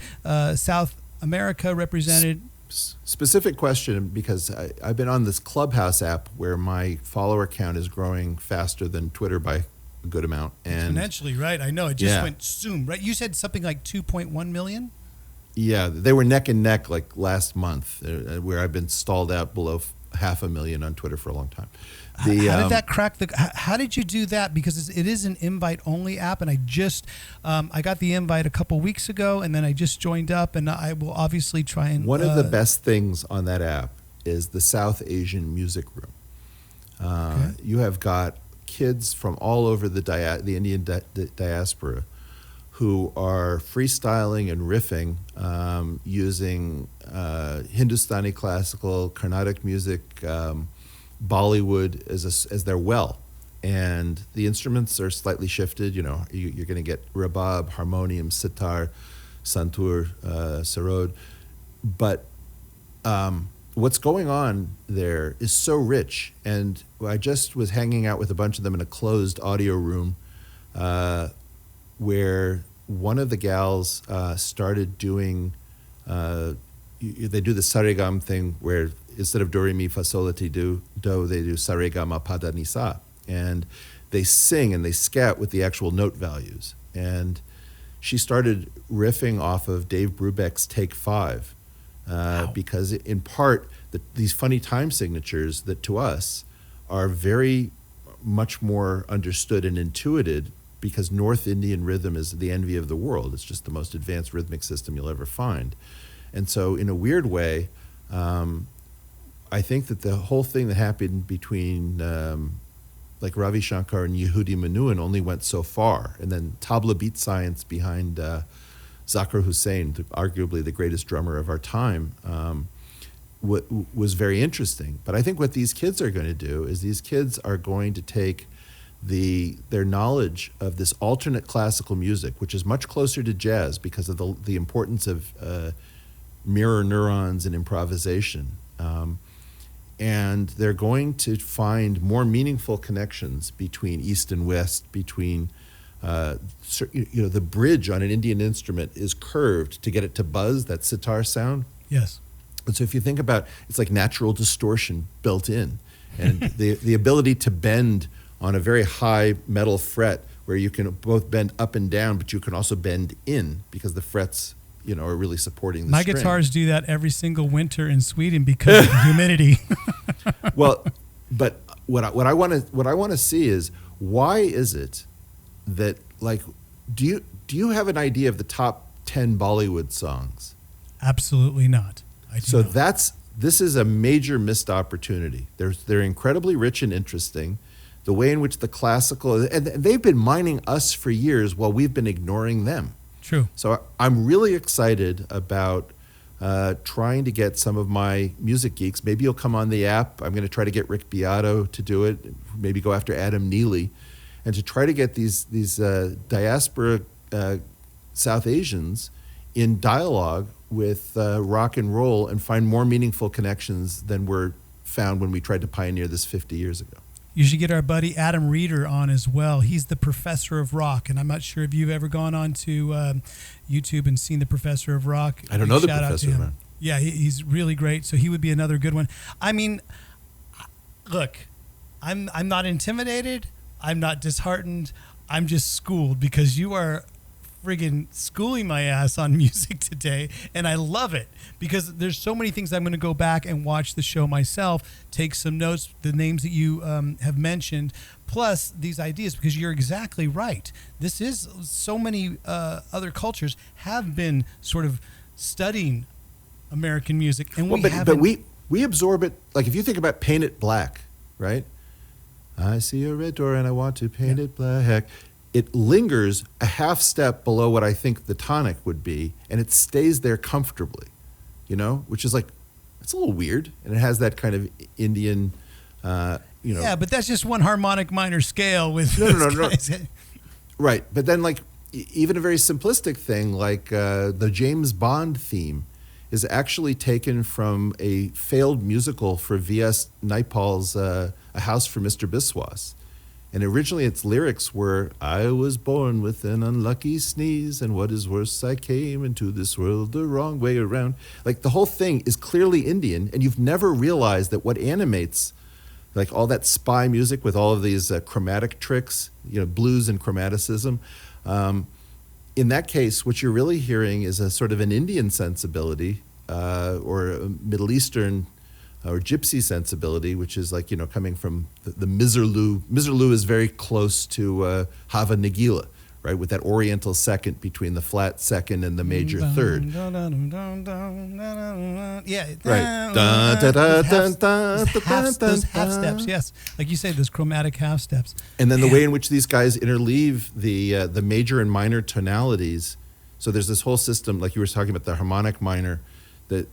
South America represented. Specific question, because I've been on this Clubhouse app where my follower count is growing faster than Twitter by a good amount. And exponentially, right? I know. It just went zoom, right? You said something like 2.1 million? Yeah, they were neck and neck like last month, where I've been stalled out below 500,000 on Twitter for a long time. How did that crack how did you do that? Because it is an invite only app, and I just I got the invite a couple weeks ago, and then I just joined up, and I will obviously try and one of the best things on that app is the South Asian music room. Okay. You have got kids from all over the Indian diaspora who are freestyling and riffing using Hindustani classical, Carnatic music, Bollywood as their well. And the instruments are slightly shifted. You know, you're going to get rabab, harmonium, sitar, santur, sarod. But what's going on there is so rich. And I just was hanging out with a bunch of them in a closed audio room where one of the gals started doing, they do the saregam thing where instead of do, re, mi, fa, sol, la, ti, do, they do saregama, pa, da, ni, sa. And they sing and they scat with the actual note values. And she started riffing off of Dave Brubeck's Take 5 because in part, these funny time signatures that to us are very much more understood and intuited because North Indian rhythm is the envy of the world. It's just the most advanced rhythmic system you'll ever find. And so in a weird way, I think that the whole thing that happened between like Ravi Shankar and Yehudi Menuhin only went so far. And then tabla beat science behind Zakir Hussain, arguably the greatest drummer of our time, was very interesting. But I think what these kids are going to do is these kids are going to take their knowledge of this alternate classical music, which is much closer to jazz because of the importance of mirror neurons and improvisation. And they're going to find more meaningful connections between East and West, between, the bridge on an Indian instrument is curved to get it to buzz, that sitar sound. Yes. And so if you think about, it's like natural distortion built in. And the ability to bend on a very high metal fret where you can both bend up and down, but you can also bend in because the frets, are really supporting the My string. guitars do that every single winter in Sweden because of the humidity. Well, but what I want to see is, why is it that, like, do you have an idea of the top 10 Bollywood songs? Absolutely not. I do not. This is a major missed opportunity. They're incredibly rich and interesting. The way in which the classical, and they've been mining us for years while we've been ignoring them. True. So I'm really excited about trying to get some of my music geeks. Maybe you'll come on the app. I'm going to try to get Rick Beato to do it. Maybe go after Adam Neely, and to try to get these diaspora South Asians in dialogue with rock and roll and find more meaningful connections than were found when we tried to pioneer this 50 years ago. You should get our buddy Adam Reeder on as well. He's the professor of rock, and I'm not sure if you've ever gone on to YouTube and seen the professor of rock. I don't know the Shout out professor to of him. rock. Yeah, he's really great. So he would be another good one. I mean, look, I'm not intimidated. I'm not disheartened. I'm just schooled because you are friggin' schooling my ass on music today, and I love it because there's so many things I'm going to go back and watch the show myself, take some notes, the names that you have mentioned, plus these ideas, because you're exactly right. This is so many other cultures have been sort of studying American music, and but we absorb it. Like if you think about Paint It Black, right? I see a red door and I want to paint it black. It lingers a half step below what I think the tonic would be, and it stays there comfortably, which is like, it's a little weird. And it has that kind of Indian, Yeah, but that's just one harmonic minor scale with No. Right. But then like even a very simplistic thing like the James Bond theme is actually taken from a failed musical for V.S. Naipaul's A House for Mr. Biswas. And originally its lyrics were, I was born with an unlucky sneeze, and what is worse, I came into this world the wrong way around. Like the whole thing is clearly Indian, and you've never realized that what animates like all that spy music with all of these chromatic tricks, blues and chromaticism. In that case, what you're really hearing is a sort of an Indian sensibility or a Middle Eastern or gypsy sensibility, which is like, coming from the Miserlou. Miserlou is very close to Hava Nagila, right? With that oriental second between the flat second and the major third. Yeah. Right. Those half steps, yes. Like you say, those chromatic half steps. And then the way in which these guys interleave the major and minor tonalities. So there's this whole system, like you were talking about the harmonic minor, the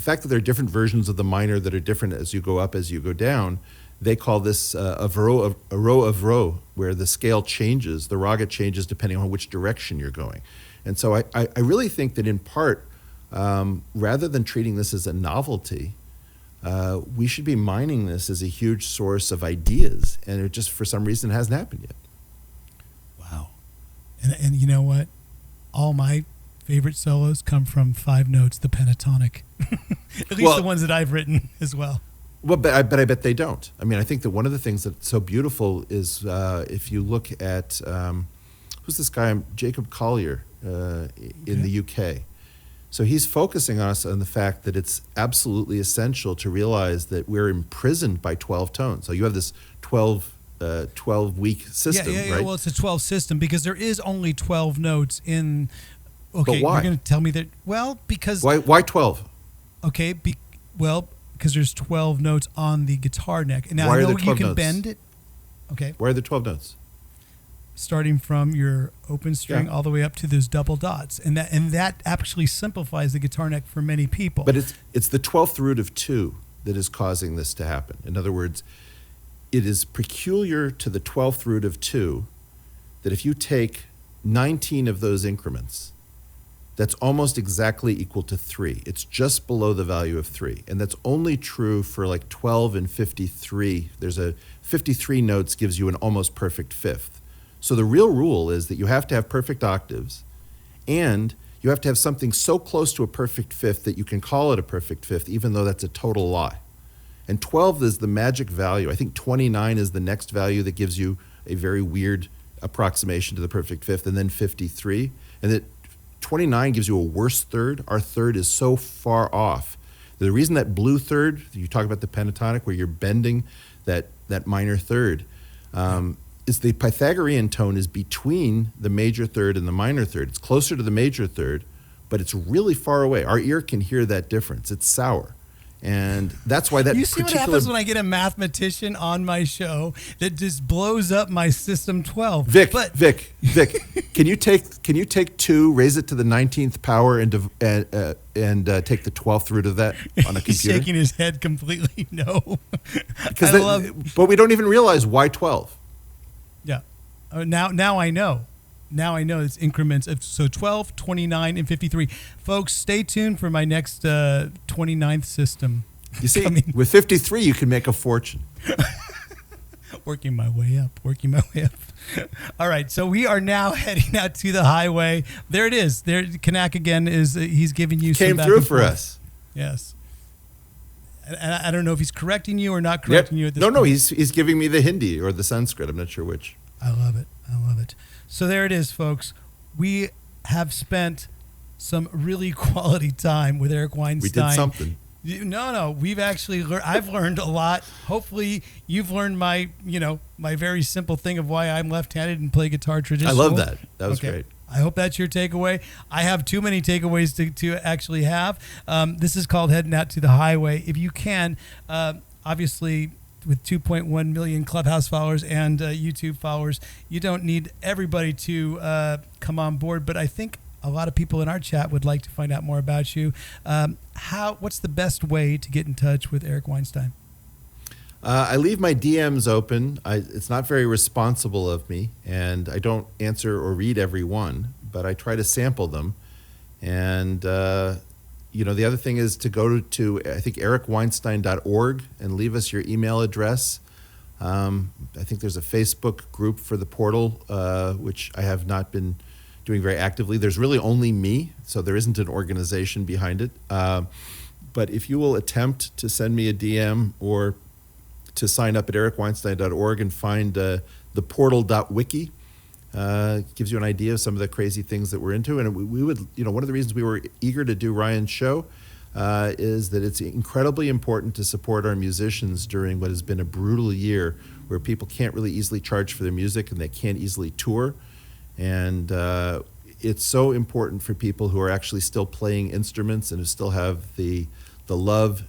fact that there are different versions of the minor that are different as you go up, as you go down. They call this a row of row, where the scale changes, the raga changes depending on which direction you're going. And so I really think that in part, rather than treating this as a novelty, we should be mining this as a huge source of ideas. And it just, for some reason, hasn't happened yet. Wow. And you know what? All my favorite solos come from 5 notes, the pentatonic. At least the ones that I've written as well. Well, but I bet they don't. I mean, I think that one of the things that's so beautiful is if you look at, who's this guy, Jacob Collier in the UK. So he's focusing us on the fact that it's absolutely essential to realize that we're imprisoned by 12 tones. So you have this 12-week system, yeah. right? Well, it's a 12 system because there is only 12 notes in... Okay, but why? You're going to tell me that... Well, because... Why 12? Okay, because there's 12 notes on the guitar neck. And now Why I are know there 12 you can notes? bend it. Okay. Why are there 12 notes? Starting from your open string all the way up to those double dots. And that actually simplifies the guitar neck for many people. But it's the 12th root of 2 that is causing this to happen. In other words, it is peculiar to the 12th root of 2 that if you take 19 of those increments, that's almost exactly equal to 3. It's just below the value of 3. And that's only true for like 12 and 53. There's a 53 notes gives you an almost perfect fifth. So the real rule is that you have to have perfect octaves, and you have to have something so close to a perfect fifth that you can call it a perfect fifth, even though that's a total lie. And 12 is the magic value. I think 29 is the next value that gives you a very weird approximation to the perfect fifth, and then 53. And that 29 gives you a worse third. Our third is so far off. The reason that blue third, you talk about the pentatonic where you're bending that minor third, is the Pythagorean tone is between the major third and the minor third. It's closer to the major third, but it's really far away. Our ear can hear that difference. It's sour. And that's why that you see what happens when I get a mathematician on my show that just blows up my system 12. Vic, can you take 2, raise it to the 19th power, and take the 12th root of that on a computer? He's shaking his head completely. No, but we don't even realize why 12. Yeah, now I know. Now I know it's increments of 12, 29, and 53. Folks, stay tuned for my next 29th system. You see, with 53, you can make a fortune. Working my way up. All right, so we are now heading out to the highway. There it is. There, Kanak again is. He's giving you some came back through and for forth. us. Yes. And I don't know if he's correcting you or not correcting you at this point. No, he's giving me the Hindi or the Sanskrit. I'm not sure which. I love it. So there it is, folks. we have spent some really quality time with Eric Weinstein. We did something. No, we've actually I've learned a lot. Hopefully you've learned my very simple thing of why I'm left-handed and play guitar traditional. I love that. That was great. I hope that's your takeaway. I have too many takeaways to actually have. This is called Heading Out to the Highway. If you can, obviously with 2.1 million Clubhouse followers and YouTube followers, you don't need everybody to come on board, but I think a lot of people in our chat would like to find out more about you. What's the best way to get in touch with Eric Weinstein? I leave my DMs open. It's not very responsible of me, and I don't answer or read every one, but I try to sample them. And, the other thing is to go to I think, ericweinstein.org and leave us your email address. I think there's a Facebook group for the portal, which I have not been doing very actively. There's really only me, so there isn't an organization behind it. But if you will attempt to send me a DM or to sign up at ericweinstein.org and find the portal.wiki, gives you an idea of some of the crazy things that we're into. And we would, one of the reasons we were eager to do Ryan's show is that it's incredibly important to support our musicians during what has been a brutal year where people can't really easily charge for their music and they can't easily tour. And it's so important for people who are actually still playing instruments and who still have the love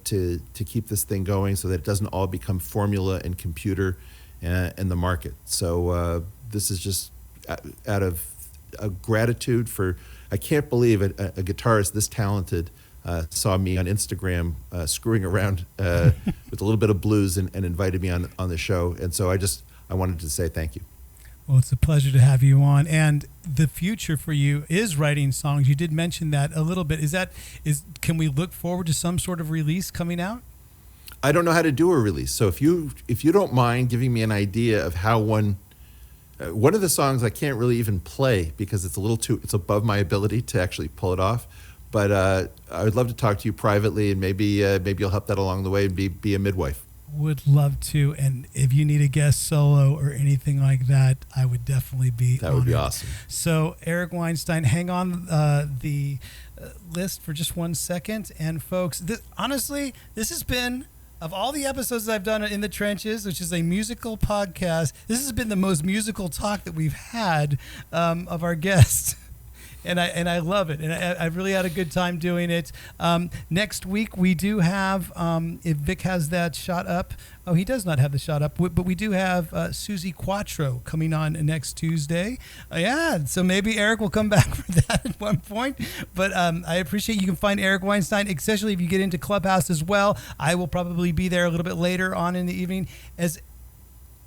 to keep this thing going so that it doesn't all become formula and computer and the market. So this is just out of a gratitude for, I can't believe a guitarist this talented saw me on Instagram screwing around with a little bit of blues and invited me on the show. And so I wanted to say thank you. Well, it's a pleasure to have you on. And the future for you is writing songs. You did mention that a little bit. Can we look forward to some sort of release coming out? I don't know how to do a release. So if you don't mind giving me an idea of how one of the songs I can't really even play because it's above my ability to actually pull it off. But I would love to talk to you privately, and maybe you'll help that along the way and be a midwife. Would love to, and if you need a guest solo or anything like that, I would definitely be. That would be awesome. So, Eric Weinstein, hang on the list for just 1 second, and folks, honestly, this has been, of all the episodes that I've done in the Trenches, which is a musical podcast, this has been the most musical talk that we've had of our guests. And I love it, and I really had a good time doing it. Next week we do have, if Vic has that shot up, he does not have the shot up, but we do have Susie Quattro coming on next Tuesday. So maybe Eric will come back for that at one point. But I appreciate you can find Eric Weinstein, especially if you get into Clubhouse as well. I will probably be there a little bit later on in the evening.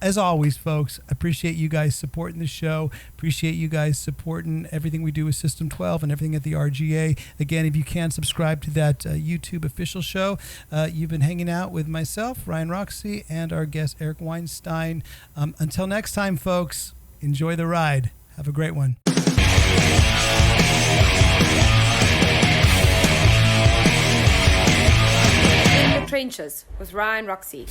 As always, folks, I appreciate you guys supporting the show. Appreciate you guys supporting everything we do with System 12 and everything at the RGA. Again, if you can subscribe to that YouTube official show. You've been hanging out with myself, Ryan Roxie, and our guest, Eric Weinstein. Until next time, folks, enjoy the ride. Have a great one. In the Trenches with Ryan Roxie.